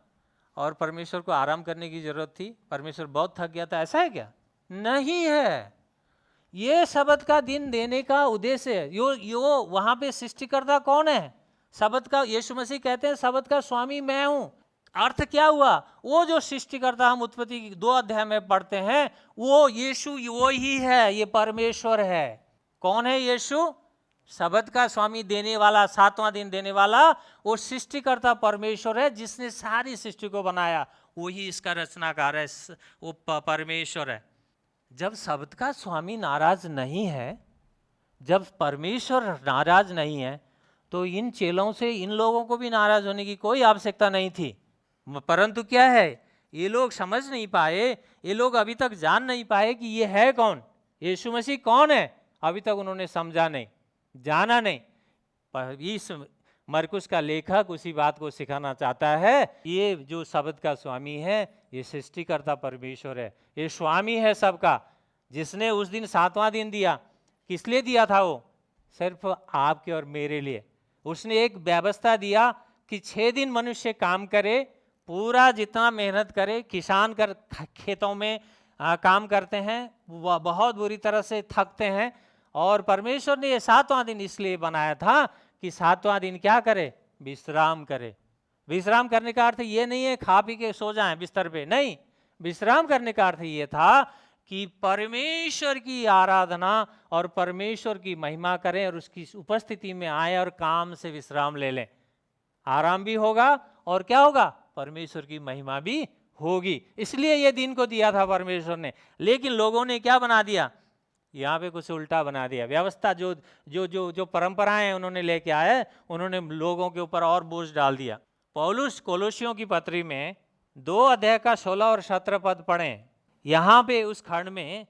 और परमेश्वर को आराम करने की जरूरत थी, परमेश्वर बहुत थक गया था, ऐसा है क्या? नहीं है। ये शबद का दिन देने का उद्देश्य है। यो वहां पे सृष्टिकर्ता कौन है? शबद का, यीशु मसीह कहते हैं शबद का स्वामी मैं हूं। अर्थ क्या हुआ? वो जो सृष्टिकर्ता हम उत्पत्ति 2 अध्याय में पढ़ते हैं, वो यीशु वो ही है, ये परमेश्वर है। कौन है यीशु? शबद का स्वामी देने वाला, 7वां दिन देने वाला, वो सृष्टिकर्ता परमेश्वर है जिसने सारी सृष्टि को बनाया, वही इसका रचनाकार है, वो परमेश्वर है। जब शब्द का स्वामी नाराज नहीं है, जब परमेश्वर नाराज नहीं है, तो इन चेलों से इन लोगों को भी नाराज होने की कोई आवश्यकता नहीं थी। परंतु क्या है, ये लोग समझ नहीं पाए, ये लोग अभी तक जान नहीं पाए कि ये है कौन। यीशु मसीह कौन है अभी तक उन्होंने समझा नहीं, जाना नहीं। पर इस मरकुस का लेखक उसी बात को सिखाना चाहता है। ये जो शब्द का स्वामी है ये सृष्टिकर्ता परमेश्वर है, ये स्वामी है सबका, जिसने उस दिन 7वां दिन दिया। किस लिए दिया था? वो सिर्फ आपके और मेरे लिए। उसने एक व्यवस्था दिया कि 6 दिन मनुष्य काम करे, पूरा जितना मेहनत करे। किसान खेतों में काम करते हैं, वह बहुत बुरी तरह से थकते हैं, और परमेश्वर ने ये 7वां दिन इसलिए बनाया था कि 7वां दिन क्या करे? विश्राम करे। विश्राम करने का अर्थ ये नहीं है खा पी के सो जाएं बिस्तर पे, नहीं। विश्राम करने का अर्थ ये था कि परमेश्वर की आराधना और परमेश्वर की महिमा करें और उसकी उपस्थिति में आए और काम से विश्राम ले लें। आराम भी होगा और क्या होगा? परमेश्वर की महिमा भी होगी। इसलिए ये दिन को दिया था परमेश्वर ने। लेकिन लोगों ने क्या बना दिया? यहाँ पे कुछ उल्टा बना दिया। व्यवस्था जो जो जो जो परंपराएं उन्होंने लेके आए, उन्होंने लोगों के ऊपर और बोझ डाल दिया। पौलुस कोलोसियों की पत्री में 2 अध्याय का 16 और 17 पद पढ़ें। यहाँ पे उस खंड में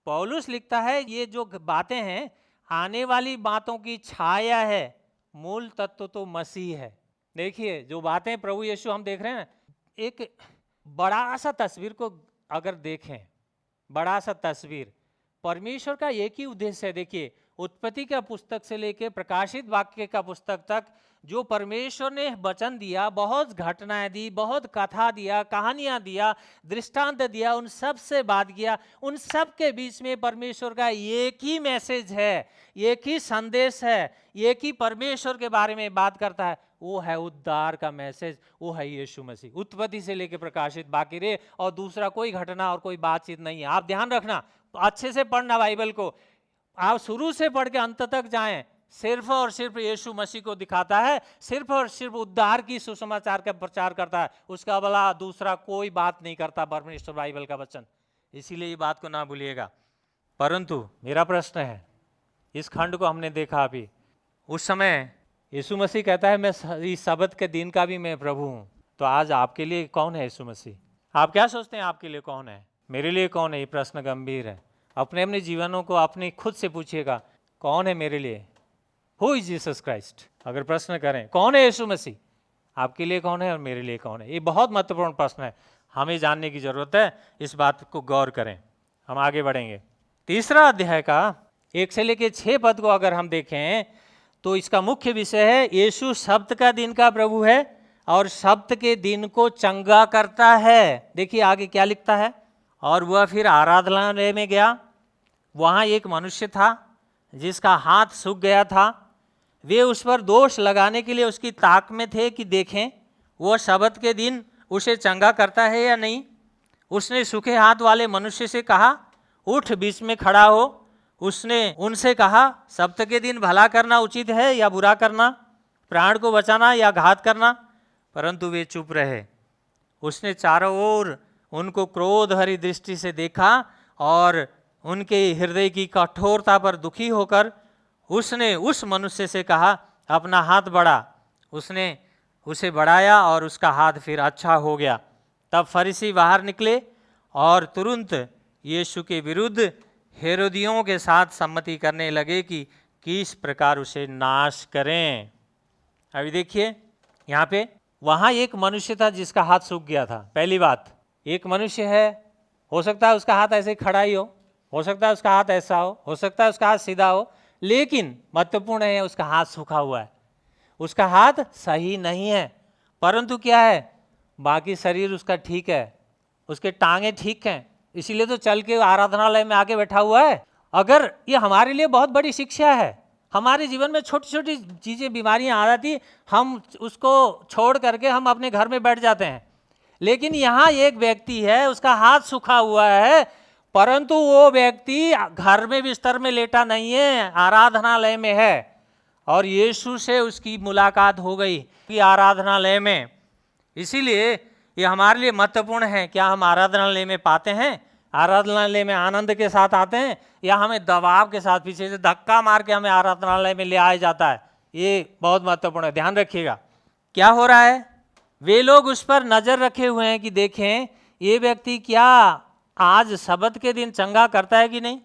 पौलुस लिखता है ये जो बातें हैं आने वाली बातों की छाया है, मूल तत्व तो मसीह है। देखिए जो बातें प्रभु यीशु हम देख रहे हैं, एक बड़ा सा तस्वीर को अगर देखें, बड़ा सा तस्वीर, परमेश्वर का एक ही उद्देश्य है। देखिए उत्पत्ति का पुस्तक से लेकर प्रकाशित वाक्य का पुस्तक तक जो परमेश्वर ने वचन दिया, बहुत घटनाएं दी, बहुत कथा दिया, कहानियां दिया, दृष्टांत दिया, उन सब से बात किया। उन सब के बीच में परमेश्वर का एक ही मैसेज है, एक ही संदेश है, एक ही परमेश्वर के बारे में बात करता है, वो है उद्धार का मैसेज, वो है यीशु मसीह। उत्पत्ति से लेकर प्रकाशित बाकी रे, और दूसरा कोई घटना और कोई बातचीत नहीं है। आप ध्यान रखना, अच्छे से पढ़ना बाइबल को, आप शुरू से पढ़ के अंत तक जाएं। सिर्फ और सिर्फ यीशु मसीह को दिखाता है, सिर्फ और सिर्फ उद्धार की सुसमाचार का प्रचार करता है, उसका भला दूसरा कोई बात नहीं करता परमेश्वर बाइबल का वचन। इसीलिए ये बात को ना भूलिएगा। परंतु मेरा प्रश्न है, इस खंड को हमने देखा अभी, उस समय यीशु मसीह कहता है मैं इस शब्द के दिन का भी मैं प्रभु हूं। तो आज आपके लिए कौन है यीशु मसीह? आप क्या सोचते हैं आपके लिए कौन है? मेरे लिए कौन है? ये प्रश्न गंभीर है। अपने अपने जीवनों को अपने खुद से पूछिएगा, कौन है मेरे लिए? Who is Jesus Christ? अगर प्रश्न करें कौन है यीशु मसीह, आपके लिए कौन है और मेरे लिए कौन है? ये बहुत महत्वपूर्ण प्रश्न है, हमें जानने की जरूरत है। इस बात को गौर करें। हम आगे बढ़ेंगे। 3 अध्याय का 1 से लेकर 6 पद को अगर हम देखें तो इसका मुख्य विषय है यीशु शब्द का दिन का प्रभु है और शब्द के दिन को चंगा करता है। देखिए आगे क्या लिखता है, और वह फिर आराधनालय में गया, वहाँ एक मनुष्य था जिसका हाथ सूख गया था। वे उस पर दोष लगाने के लिए उसकी ताक में थे कि देखें वह शब्द के दिन उसे चंगा करता है या नहीं। उसने सूखे हाथ वाले मनुष्य से कहा, उठ बीच में खड़ा हो। उसने उनसे कहा, शब्द के दिन भला करना उचित है या बुरा करना, प्राण को बचाना या घात करना? परंतु वे चुप रहे। उसने चारों ओर उनको क्रोध भरी दृष्टि से देखा और उनके हृदय की कठोरता पर दुखी होकर उसने उस मनुष्य से कहा, अपना हाथ बढ़ा। उसने उसे बढ़ाया और उसका हाथ फिर अच्छा हो गया। तब फरीसी बाहर निकले और तुरंत यीशु के विरुद्ध हेरोदियों के साथ सम्मति करने लगे कि किस प्रकार उसे नाश करें। अभी देखिए यहाँ पे, वहाँ एक मनुष्य था जिसका हाथ सूख गया था। पहली बात, एक मनुष्य है, हो सकता है उसका हाथ ऐसे खड़ा ही हो सकता है उसका हाथ ऐसा हो सकता है उसका हाथ सीधा हो, लेकिन महत्वपूर्ण है उसका हाथ सूखा हुआ है, उसका हाथ सही नहीं है। परंतु क्या है, बाकी शरीर उसका ठीक है, उसके टांगे ठीक हैं, इसीलिए तो चल के आराधनालय में आके बैठा हुआ है। अगर ये हमारे लिए बहुत बड़ी शिक्षा है। हमारे जीवन में छोटी छोटी चीज़ें, बीमारियां आ जाती, हम उसको छोड़ करके हम अपने घर में बैठ जाते हैं। लेकिन यहाँ एक व्यक्ति है, उसका हाथ सूखा हुआ है, परंतु वो व्यक्ति घर में बिस्तर में लेटा नहीं है, आराधनालय में है, और यीशु से उसकी मुलाकात हो गई कि आराधनालय में। इसीलिए ये हमारे लिए महत्वपूर्ण है। क्या हम आराधनालय में पाते हैं? आराधनालय में आनंद के साथ आते हैं, या हमें दबाव के साथ पीछे से धक्का मार के हमें आराधनालय में ले आया जाता है? ये बहुत महत्वपूर्ण है, ध्यान रखिएगा। क्या हो रहा है, वे लोग उस पर नजर रखे हुए हैं कि देखें ये व्यक्ति क्या आज शब्द के दिन चंगा करता है कि नहीं।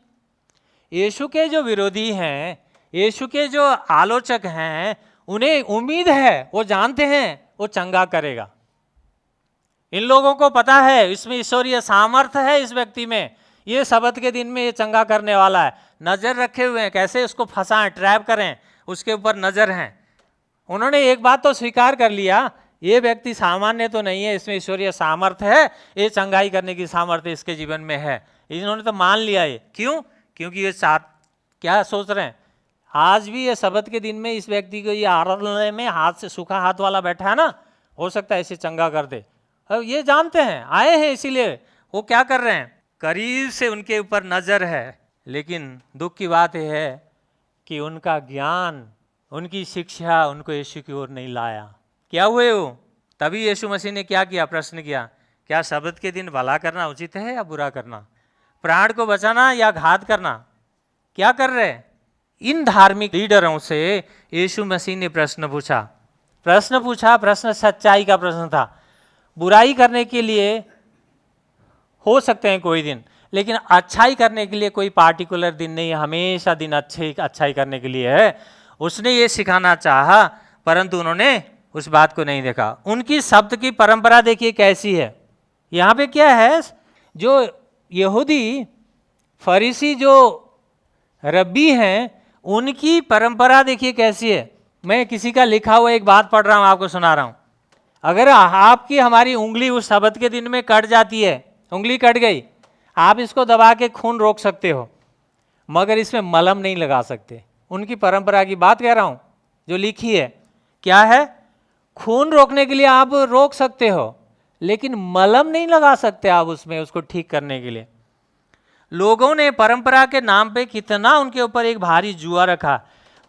यीशु के जो विरोधी हैं, यीशु के जो आलोचक हैं, उन्हें उम्मीद है, वो जानते हैं वो चंगा करेगा। इन लोगों को पता है इसमें ईश्वरीय सामर्थ्य है, इस व्यक्ति में, ये सबत के दिन में ये चंगा करने वाला है। नजर रखे हुए हैं, कैसे उसको फंसाएं, ट्रैप करें, उसके ऊपर नजर है। उन्होंने एक बात तो स्वीकार कर लिया, ये व्यक्ति सामान्य तो नहीं है, इसमें ईश्वरीय सामर्थ्य है, ये चंगाई करने की सामर्थ्य इसके जीवन में है। इन्होंने तो मान लिया ये। क्यों? क्योंकि ये क्या सोच रहे हैं, आज भी ये सबत के दिन में इस व्यक्ति को, ये आराधनालय में हाथ से सूखा हाथ वाला बैठा है ना, हो सकता है इसे चंगा कर दे। अब ये जानते हैं, आए हैं, इसीलिए वो क्या कर रहे हैं, करीब से उनके ऊपर नजर है। लेकिन दुख की बात यह है कि उनका ज्ञान, उनकी शिक्षा उनको यीशु की ओर नहीं लाया। क्या हुए वो? तभी यीशु मसीह ने क्या किया, प्रश्न किया, क्या सबत के दिन भला करना उचित है या बुरा करना, प्राण को बचाना या घात करना? क्या कर रहे? इन धार्मिक लीडरों से यीशु मसीह ने प्रश्न पूछा। प्रश्न सच्चाई का प्रश्न था। बुराई करने के लिए हो सकते हैं कोई दिन, लेकिन अच्छाई करने के लिए कोई पार्टिकुलर दिन नहीं है, हमेशा दिन अच्छाई करने के लिए है। उसने ये सिखाना चाहा, परंतु उन्होंने उस बात को नहीं देखा। उनकी शब्द की परंपरा देखिए कैसी है। यहाँ पे क्या है, जो यहूदी फरीसी जो रब्बी हैं, उनकी परंपरा देखिए कैसी है। मैं किसी का लिखा हुआ एक बात पढ़ रहा हूँ, आपको सुना रहा हूँ। अगर आपकी हमारी उंगली उस शब्द के दिन में कट जाती है, उंगली कट गई, आप इसको दबा के खून रोक सकते हो, मगर इसमें मलम नहीं लगा सकते। उनकी परंपरा की बात कह रहा हूँ जो लिखी है। क्या है? खून रोकने के लिए आप रोक सकते हो, लेकिन मलम नहीं लगा सकते आप उसमें, उसको ठीक करने के लिए। लोगों ने परंपरा के नाम पे कितना उनके ऊपर एक भारी जुआ रखा।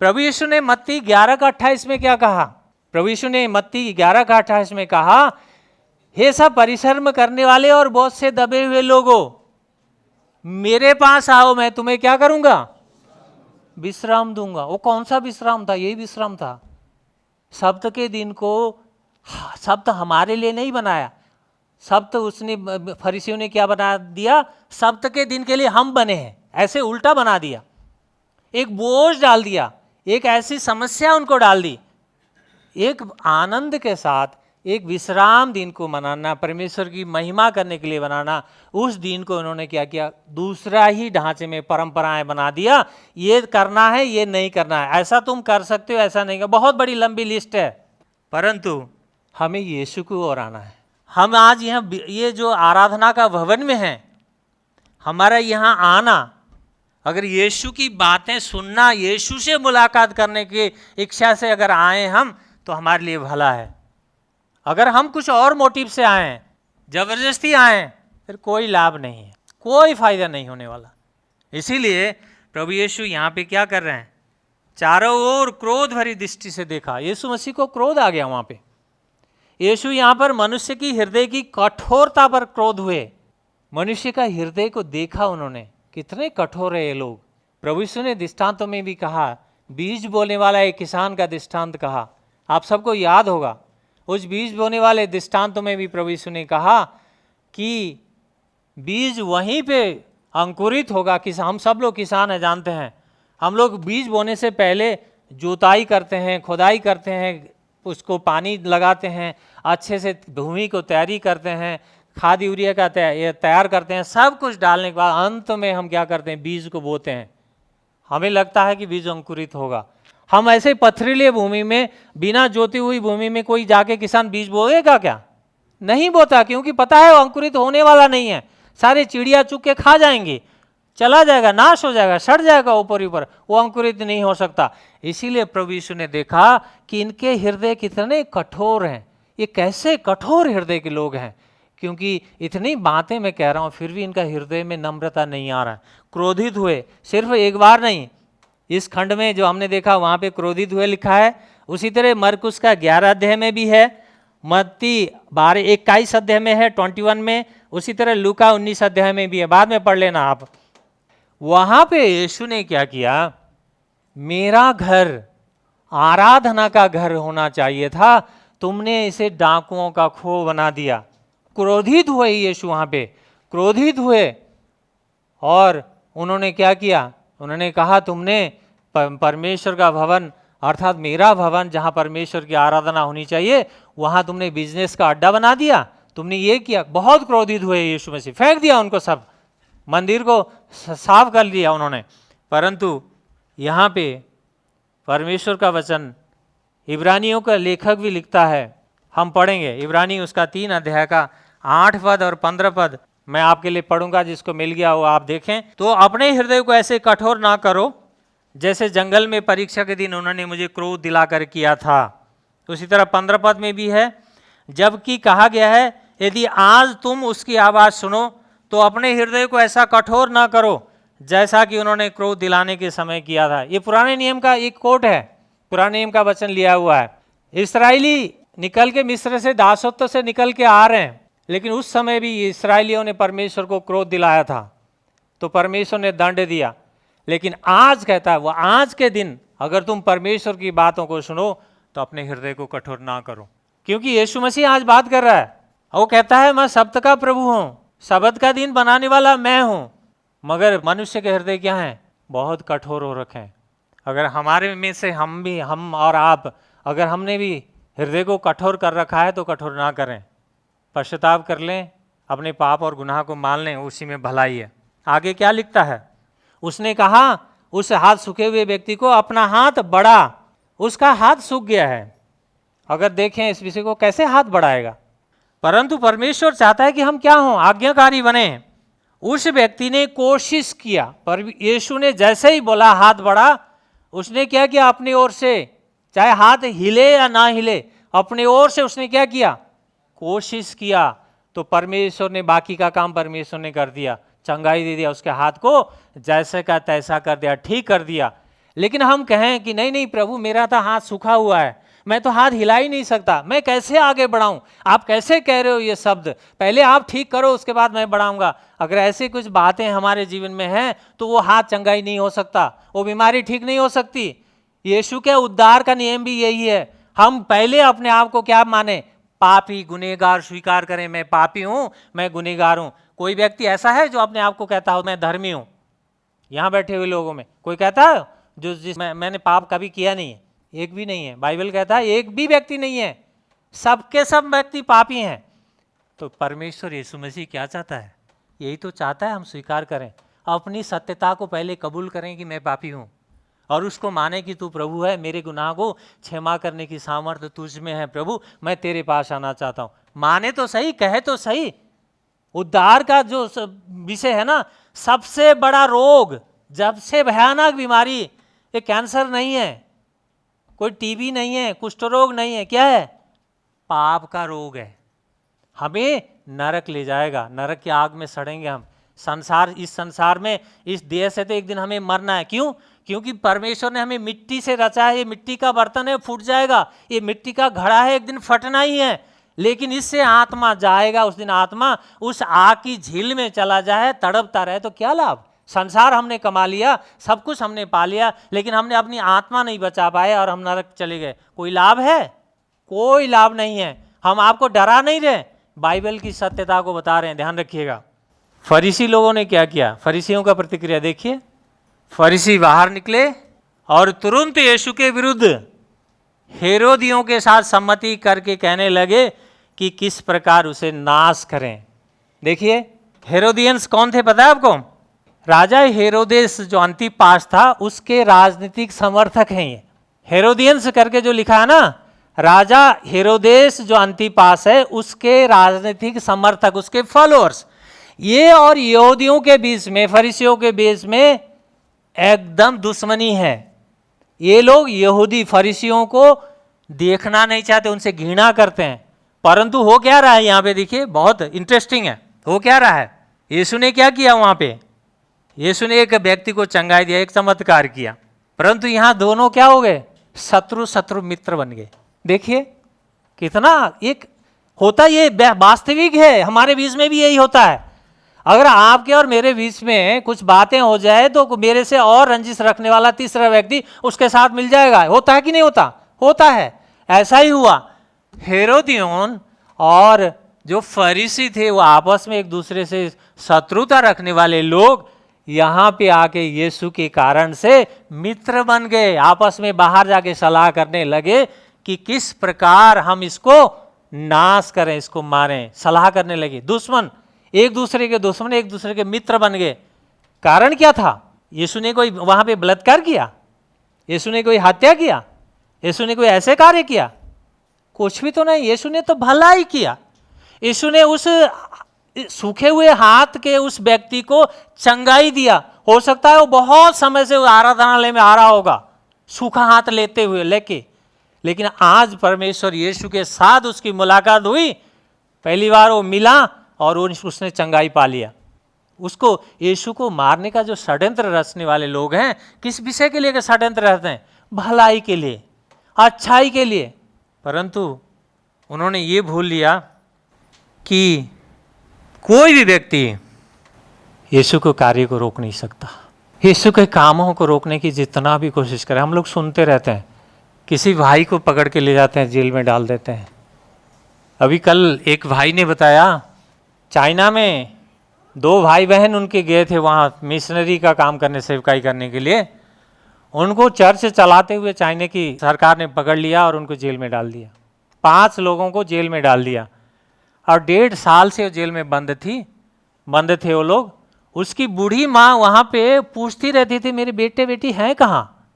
प्रभु यीशु ने मत्ती 11:28 में क्या कहा? प्रभु यीशु ने मत्ती 11:28 में कहा, हे सब परिश्रम करने वाले और बहुत से दबे हुए लोगों, मेरे पास आओ, मैं तुम्हें क्या करूंगा? विश्राम दूंगा। वो कौन सा विश्राम था? यही विश्राम था। सब्त के दिन को सब्त हमारे लिए नहीं बनाया, सब्त उसने, फरीसियों ने क्या बना दिया, सब्त के दिन के लिए हम बने हैं, ऐसे उल्टा बना दिया। एक बोझ डाल दिया, एक ऐसी समस्या उनको डाल दी। एक आनंद के साथ एक विश्राम दिन को मनाना, परमेश्वर की महिमा करने के लिए बनाना, उस दिन को उन्होंने क्या किया, दूसरा ही ढांचे में परंपराएं बना दिया। ये करना है, ये नहीं करना है, ऐसा तुम कर सकते हो, ऐसा नहीं कर। बहुत बड़ी लंबी लिस्ट है, परंतु हमें यीशु की ओर आना है। हम आज यहाँ ये जो आराधना का भवन में हैं, हमारा यहाँ आना, अगर यीशु की बातें सुनना, यीशु से मुलाकात करने की इच्छा से अगर आए हम, तो हमारे लिए भला है। अगर हम कुछ और मोटिव से आए, जबरदस्ती आए, फिर कोई लाभ नहीं है, कोई फायदा नहीं होने वाला। इसीलिए प्रभु यीशु यहाँ पे क्या कर रहे हैं, चारों ओर क्रोध भरी दृष्टि से देखा। यीशु मसीह को क्रोध आ गया वहाँ पे। यीशु यहाँ पर मनुष्य की हृदय की कठोरता पर क्रोध हुए। मनुष्य का हृदय को देखा उन्होंने, कितने कठोर है ये लोग। प्रभु यीशु ने दृष्टांतों में भी कहा, बीज बोने वाला एक किसान का दृष्टांत कहा, आप सबको याद होगा। उस बीज बोने वाले दृष्टांतों में भी प्रभु यीशु ने कहा कि बीज वहीं पे अंकुरित होगा। हम सब लोग किसान हैं, जानते हैं। हम लोग बीज बोने से पहले जुताई करते हैं, खुदाई करते हैं, उसको पानी लगाते हैं, अच्छे से भूमि को तैयारी करते हैं, खाद यूरिया का तैयार करते हैं। सब कुछ डालने के बाद अंत में हम क्या करते हैं, बीज को बोते हैं। हमें लगता है कि बीज अंकुरित होगा। हम ऐसे पथरीले भूमि में, बिना जोती हुई भूमि में कोई जाके किसान बीज बोएगा क्या? नहीं बोता, क्योंकि पता है वो अंकुरित होने वाला नहीं है। सारे चिड़िया चुग के खा जाएंगे, चला जाएगा, नाश हो जाएगा, सड़ जाएगा ऊपर ऊपर, वो अंकुरित नहीं हो सकता। इसीलिए प्रभु यीशु ने देखा कि इनके हृदय कितने कठोर हैं, ये कैसे कठोर हृदय के लोग हैं। क्योंकि इतनी बातें मैं कह रहा हूँ, फिर भी इनका हृदय में नम्रता नहीं आ रहा है। क्रोधित हुए, सिर्फ एक बार नहीं, इस खंड में जो हमने देखा वहाँ पे क्रोधित हुए लिखा है। उसी तरह मरकुस का 11 अध्याय में भी है, मत्ती 21 अध्याय में है, 21 में, उसी तरह लूका 19 अध्याय में भी है, बाद में पढ़ लेना आप। वहाँ पे यीशु ने क्या किया, मेरा घर आराधना का घर होना चाहिए था, तुमने इसे डाकुओं का खो बना दिया। क्रोधित हुए यीशु, वहाँ पे क्रोधित हुए, और उन्होंने क्या किया, उन्होंने कहा तुमने परमेश्वर का भवन अर्थात मेरा भवन जहाँ परमेश्वर की आराधना होनी चाहिए वहाँ तुमने बिजनेस का अड्डा बना दिया, तुमने ये किया। बहुत क्रोधित हुए यीशु मसीह, फेंक दिया उनको, सब मंदिर को साफ कर दिया उन्होंने। परंतु यहाँ पे परमेश्वर का वचन इब्रानियों का लेखक भी लिखता है, हम पढ़ेंगे इब्रानी उसका 3 अध्याय का 8 पद और 15 पद मैं आपके लिए पढ़ूंगा, जिसको मिल गया वो आप देखें। तो अपने हृदय को ऐसे कठोर ना करो जैसे जंगल में परीक्षा के दिन उन्होंने मुझे क्रोध दिलाकर किया था। उसी तरह 15 पद में भी है, जबकि कहा गया है यदि आज तुम उसकी आवाज़ सुनो तो अपने हृदय को ऐसा कठोर ना करो जैसा कि उन्होंने क्रोध दिलाने के समय किया था। ये पुराने नियम का एक कोट है, पुराने नियम का वचन लिया हुआ है। इस्राएली निकल के मिस्र से दासत्व से निकल के आ रहे हैं, लेकिन उस समय भी इस्राएलियों ने परमेश्वर को क्रोध दिलाया था तो परमेश्वर ने दंड दिया। लेकिन आज कहता है वो आज के दिन अगर तुम परमेश्वर की बातों को सुनो तो अपने हृदय को कठोर ना करो, क्योंकि यीशु मसीह आज बात कर रहा है। वो कहता है मैं सब्त का प्रभु हूँ, सब्त का दिन बनाने वाला मैं हूँ, मगर मनुष्य के हृदय क्या हैं? बहुत कठोर हो रखे हैं। अगर हमारे में से हम और आप अगर हमने भी हृदय को कठोर कर रखा है तो कठोर ना करें, पश्चाताप कर लें, अपने पाप और गुनाह को मान लें, उसी में भलाई है। आगे क्या लिखता है? उसने कहा उस हाथ सूखे हुए व्यक्ति को अपना हाथ बढ़ा, उसका हाथ सूख गया है। अगर देखें इस विषय को, कैसे हाथ बढ़ाएगा? परंतु परमेश्वर चाहता है कि हम क्या हों? आज्ञाकारी बने। उस व्यक्ति ने कोशिश किया, पर यीशु ने जैसे ही बोला हाथ बढ़ा, उसने क्या किया? अपनी ओर से, चाहे हाथ हिले या ना हिले, अपनी ओर से उसने क्या किया? कोशिश किया। तो परमेश्वर ने बाकी का काम परमेश्वर ने कर दिया, चंगाई दे दिया, उसके हाथ को जैसे का तैसा कर दिया, ठीक कर दिया। लेकिन हम कहें कि नहीं नहीं प्रभु, मेरा तो हाथ सूखा हुआ है, मैं तो हाथ हिला ही नहीं सकता, मैं कैसे आगे बढ़ाऊं? आप कैसे कह रहे हो ये शब्द? पहले आप ठीक करो, उसके बाद मैं बढ़ाऊंगा। अगर ऐसी कुछ बातें हमारे जीवन में हैं तो वो हाथ चंगाई नहीं हो सकता, वो बीमारी ठीक नहीं हो सकती। यीशु के उद्धार का नियम भी यही है, हम पहले अपने आप को क्या माने? पापी, गुनहगार स्वीकार करें, मैं पापी हूं, मैं गुनहगार हूं। कोई व्यक्ति ऐसा है जो अपने आप को कहता हो मैं धर्मी हूं? यहां बैठे हुए लोगों में कोई कहता है जो मैंने पाप कभी किया नहीं है? एक भी नहीं है। बाइबल कहता है एक भी व्यक्ति नहीं है, सबके सब व्यक्ति पापी हैं। तो परमेश्वर यीशु मसीह क्या चाहता है? यही तो चाहता है हम स्वीकार करें, अपनी सत्यता को पहले कबूल करें कि मैं पापी हूं, और उसको माने कि तू प्रभु है, मेरे गुनाह को क्षमा करने की सामर्थ्य तुझ में है प्रभु, मैं तेरे पास आना चाहता हूं। माने तो सही, कहे तो सही। उद्धार का जो विषय है ना, सबसे बड़ा रोग, सबसे भयानक बीमारी ये कैंसर नहीं है, कोई टीबी नहीं है, कुष्ठ रोग नहीं है, क्या है? पाप का रोग है। हमें नरक ले जाएगा, नरक की आग में सड़ेंगे हम। इस संसार में, इस देह से तो एक दिन हमें मरना है। क्यों? क्योंकि परमेश्वर ने हमें मिट्टी से रचा है, ये मिट्टी का बर्तन है, फूट जाएगा, ये मिट्टी का घड़ा है, एक दिन फटना ही है। लेकिन इससे आत्मा जाएगा, उस दिन आत्मा उस आग की झील में चला जाए, तड़पता रहे, तो क्या लाभ? संसार हमने कमा लिया, सब कुछ हमने पा लिया, लेकिन हमने अपनी आत्मा नहीं बचा पाए और हम नरक चले गए। कोई लाभ है? कोई लाभ नहीं है। हम आपको डरा नहीं रहे, बाइबल की सत्यता को बता रहे हैं, ध्यान रखिएगा। फरीसी लोगों ने क्या किया? फरीसियों का प्रतिक्रिया देखिए। फरीसी बाहर निकले और तुरंत यीशु के विरुद्ध हेरोदियों के साथ सम्मति करके कहने लगे कि किस प्रकार उसे नाश करें। देखिए हेरोदियंस कौन थे पता है आपको? राजा हेरोदेस जो अंतिपास था उसके राजनीतिक समर्थक हैं ये। हेरोदियंस करके जो लिखा है ना, राजा हेरोदेस जो अंतिपास है उसके राजनीतिक समर्थक, उसके फॉलोअर्स, ये और यहूदियों के बीच में, फरीसियों के बीच में एकदम दुश्मनी है। ये लोग यहूदी फरीसियों को देखना नहीं चाहते, उनसे घृणा करते हैं। परंतु हो क्या रहा है यहाँ पे? देखिए बहुत इंटरेस्टिंग है। हो क्या रहा है? यीशु ने क्या किया वहां पे? यीशु ने एक व्यक्ति को चंगाई दिया, एक चमत्कार किया, परंतु यहाँ दोनों क्या हो गए? शत्रु मित्र बन गए। देखिए कितना एक होता, ये वास्तविक है, हमारे बीच में भी यही होता है। अगर आपके और मेरे बीच में कुछ बातें हो जाए तो मेरे से और रंजिश रखने वाला तीसरा व्यक्ति उसके साथ मिल जाएगा। होता है कि नहीं होता? होता है। ऐसा ही हुआ। हेरोदियोन और जो फरीसी थे वो आपस में एक दूसरे से शत्रुता रखने वाले लोग यहाँ पे आके यीशु के कारण से मित्र बन गए। आपस में बाहर जाके सलाह करने लगे कि किस प्रकार हम इसको नाश करें, इसको मारें। सलाह करने लगे। दुश्मन एक दूसरे के दुश्मन एक दूसरे के मित्र बन गए। कारण क्या था? यीशु ने कोई वहां पे बलात्कार किया? यीशु ने कोई हत्या किया? यीशु ने कोई ऐसे कार्य किया? कुछ भी तो नहीं। यीशु ने तो भलाई किया। यीशु ने उस सूखे हुए हाथ के उस व्यक्ति को चंगाई दिया। हो सकता है वो बहुत समय से आराधनालय में आ रहा होगा सूखा हाथ लेते हुए लेके, लेकिन आज परमेश्वर यीशु के साथ उसकी मुलाकात हुई। पहली बार वो मिला और उसने चंगाई पा लिया। उसको यीशु को मारने का जो षड्यंत्र रचने वाले लोग हैं, किस विषय के लिए षड्यंत्र रचते हैं? भलाई के लिए, अच्छाई के लिए। परंतु उन्होंने ये भूल लिया कि कोई भी व्यक्ति यीशु के कार्य को रोक नहीं सकता। यीशु के कामों को रोकने की जितना भी कोशिश करें, हम लोग सुनते रहते हैं, किसी भाई को पकड़ के ले जाते हैं, जेल में डाल देते हैं। अभी कल एक भाई ने बताया, चाइना में 2 भाई बहन उनके गए थे वहाँ मिशनरी का काम करने, सेवकाई करने के लिए। उनको चर्च चलाते हुए चाइना की सरकार ने पकड़ लिया और उनको जेल में डाल दिया। 5 लोगों को जेल में डाल दिया और 1.5 साल से वो जेल में बंद थे वो लोग। उसकी बूढ़ी माँ वहाँ पे पूछती रहती थी, मेरे बेटे बेटी हैं कहाँ?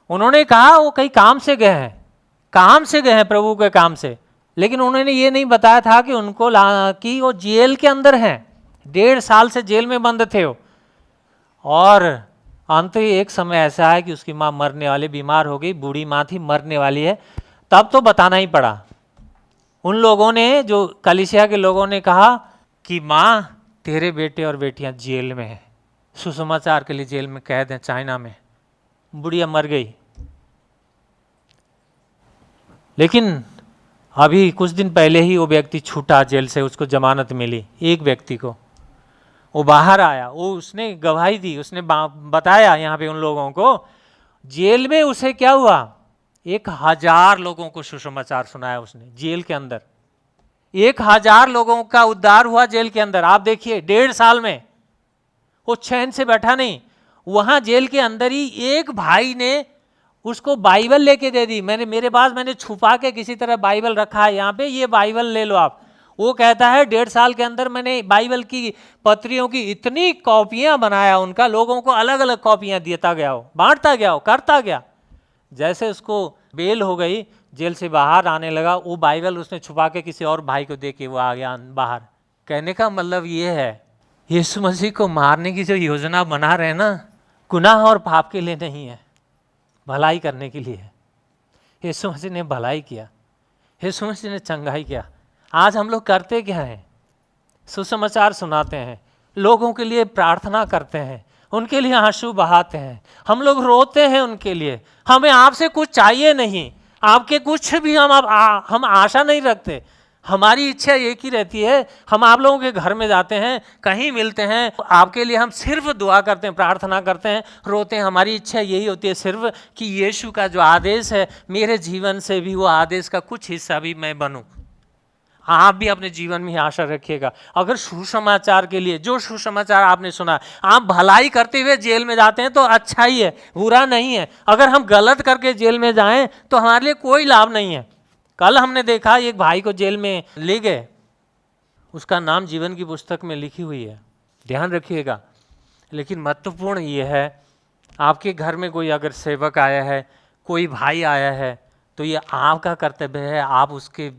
उन्होंने कहा वो कहीं काम से गए हैं प्रभु के काम से। लेकिन उन्होंने ये नहीं बताया था कि उनको कि वो जेल के अंदर हैं। 1.5 साल से जेल में बंद थे वो। और अंत एक समय ऐसा है कि उसकी माँ मरने वाली, बीमार हो गई, बूढ़ी माँ थी, मरने वाली है। तब तो बताना ही पड़ा। उन लोगों ने, जो कलीसिया के लोगों ने कहा कि माँ तेरे बेटे और बेटियां जेल में हैं, सुसमाचार के लिए जेल में कैद हैं चाइना में। बुढ़िया मर गई। लेकिन अभी कुछ दिन पहले ही वो व्यक्ति छूटा जेल से, उसको जमानत मिली। एक व्यक्ति को, वो बाहर आया, वो उसने गवाही दी, उसने बताया यहाँ पे उन लोगों को। जेल में उसे क्या हुआ? 1000 लोगों को सुसमाचार सुनाया उसने जेल के अंदर। 1000 लोगों का उद्धार हुआ जेल के अंदर। आप देखिए 1.5 साल में वो चैन से बैठा नहीं। वहां जेल के अंदर ही एक भाई ने उसको बाइबल लेके दे दी। मेरे पास मैंने छुपा के किसी तरह बाइबल रखा है यहाँ पे, ये बाइबल ले लो आप। वो कहता है 1.5 साल के अंदर मैंने बाइबल की पत्रियों की इतनी कॉपियां बनाया, उनका लोगों को अलग अलग कॉपियां देता गया हो, बांटता गया हो, करता गया। जैसे उसको बेल हो गई, जेल से बाहर आने लगा, वो बाइबल उसने छुपा के किसी और भाई को दे के वो आ गया बाहर। कहने का मतलब ये है, यीशु मसीह को मारने की जो योजना बना रहे हैं ना, गुनाह और पाप के लिए नहीं है, भलाई करने के लिए है। यीशु मसीह ने भलाई किया, यीशु मसीह ने चंगाई किया। आज हम लोग करते क्या हैं? सुसमाचार सुनाते हैं, लोगों के लिए प्रार्थना करते हैं, उनके लिए आंसू बहाते हैं, हम लोग रोते हैं उनके लिए। हमें आपसे कुछ चाहिए नहीं, आपके कुछ भी हम आशा नहीं रखते। हमारी इच्छा एक ही रहती है, हम आप लोगों के घर में जाते हैं, कहीं मिलते हैं, आपके लिए हम सिर्फ दुआ करते हैं, प्रार्थना करते हैं, रोते हैं। हमारी इच्छा यही होती है सिर्फ कि यीशु का जो आदेश है, मेरे जीवन से भी वो आदेश का कुछ हिस्सा भी मैं बनूं। आप भी अपने जीवन में आशा रखिएगा। अगर सुसमाचार के लिए, जो सुसमाचार आपने सुना, आप भलाई करते हुए जेल में जाते हैं तो अच्छा ही है, बुरा नहीं है। अगर हम गलत करके जेल में जाएं तो हमारे लिए कोई लाभ नहीं है। कल हमने देखा एक भाई को जेल में ले गए, उसका नाम जीवन की पुस्तक में लिखी हुई है, ध्यान रखिएगा। लेकिन महत्वपूर्ण ये है, आपके घर में कोई अगर सेवक आया है, कोई भाई आया है, तो ये आपका कर्तव्य है, आप उसके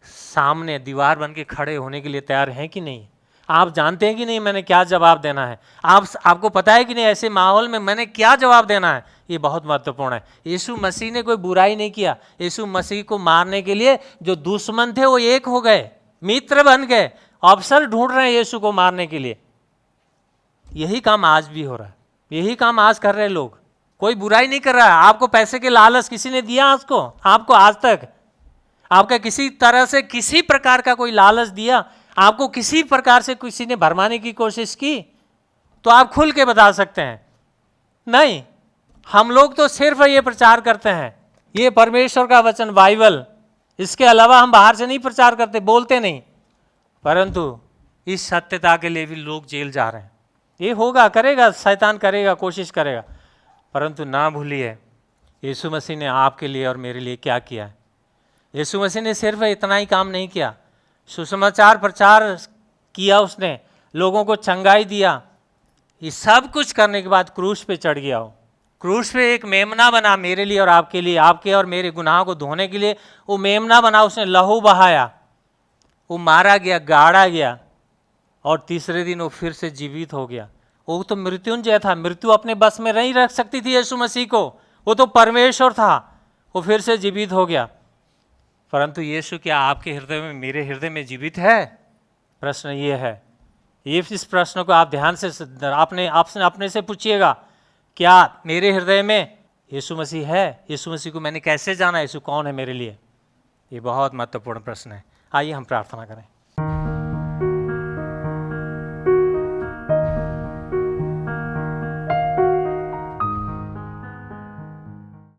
सामने दीवार बन के खड़े होने के लिए तैयार हैं कि नहीं? आप जानते हैं कि नहीं मैंने क्या जवाब देना है? आपको पता है कि नहीं ऐसे माहौल में मैंने क्या जवाब देना है? ये बहुत महत्वपूर्ण है। यीशु मसीह ने कोई बुराई नहीं किया। यीशु मसीह को मारने के लिए जो दुश्मन थे वो एक हो गए, मित्र बन गए, अवसर ढूंढ रहे हैं यीशु को मारने के लिए। यही काम आज भी हो रहा है, यही काम आज कर रहे लोग। कोई बुराई नहीं कर रहा है। आपको पैसे के लालच किसी ने दिया आपको आज तक? आपका किसी तरह से किसी प्रकार का कोई लालच दिया? आपको किसी प्रकार से किसी ने भरमाने की कोशिश की? तो आप खुल के बता सकते हैं नहीं। हम लोग तो सिर्फ ये प्रचार करते हैं, ये परमेश्वर का वचन बाइबल, इसके अलावा हम बाहर से नहीं प्रचार करते, बोलते नहीं। परंतु इस सत्यता के लिए भी लोग जेल जा रहे हैं। ये होगा, करेगा, शैतान करेगा, कोशिश करेगा, परंतु ना भूलिए यीशु मसीह ने आपके लिए और मेरे लिए क्या किया है। यीशु मसीह ने सिर्फ इतना ही काम नहीं किया, सुसमाचार प्रचार किया उसने, लोगों को चंगाई दिया, ये सब कुछ करने के बाद क्रूस पे चढ़ गया हो। क्रूस पे एक मेमना बना मेरे लिए और आपके लिए, आपके और मेरे गुनाहों को धोने के लिए वो मेमना बना, उसने लहू बहाया, वो मारा गया, गाड़ा गया और तीसरे दिन वो फिर से जीवित हो गया। वो तो मृत्युंजय था, मृत्यु अपने बस में नहीं रख सकती थी यीशु मसीह को, वो तो परमेश्वर था, वो फिर से जीवित हो गया। परंतु यीशु क्या आपके हृदय में, मेरे हृदय में जीवित है? प्रश्न ये है। इस प्रश्न को आप ध्यान से अपने से पूछिएगा, क्या मेरे हृदय में यीशु मसीह है? यीशु मसीह को मैंने कैसे जाना? यीशु कौन है मेरे लिए? ये बहुत महत्वपूर्ण प्रश्न है। आइए हम प्रार्थना करें।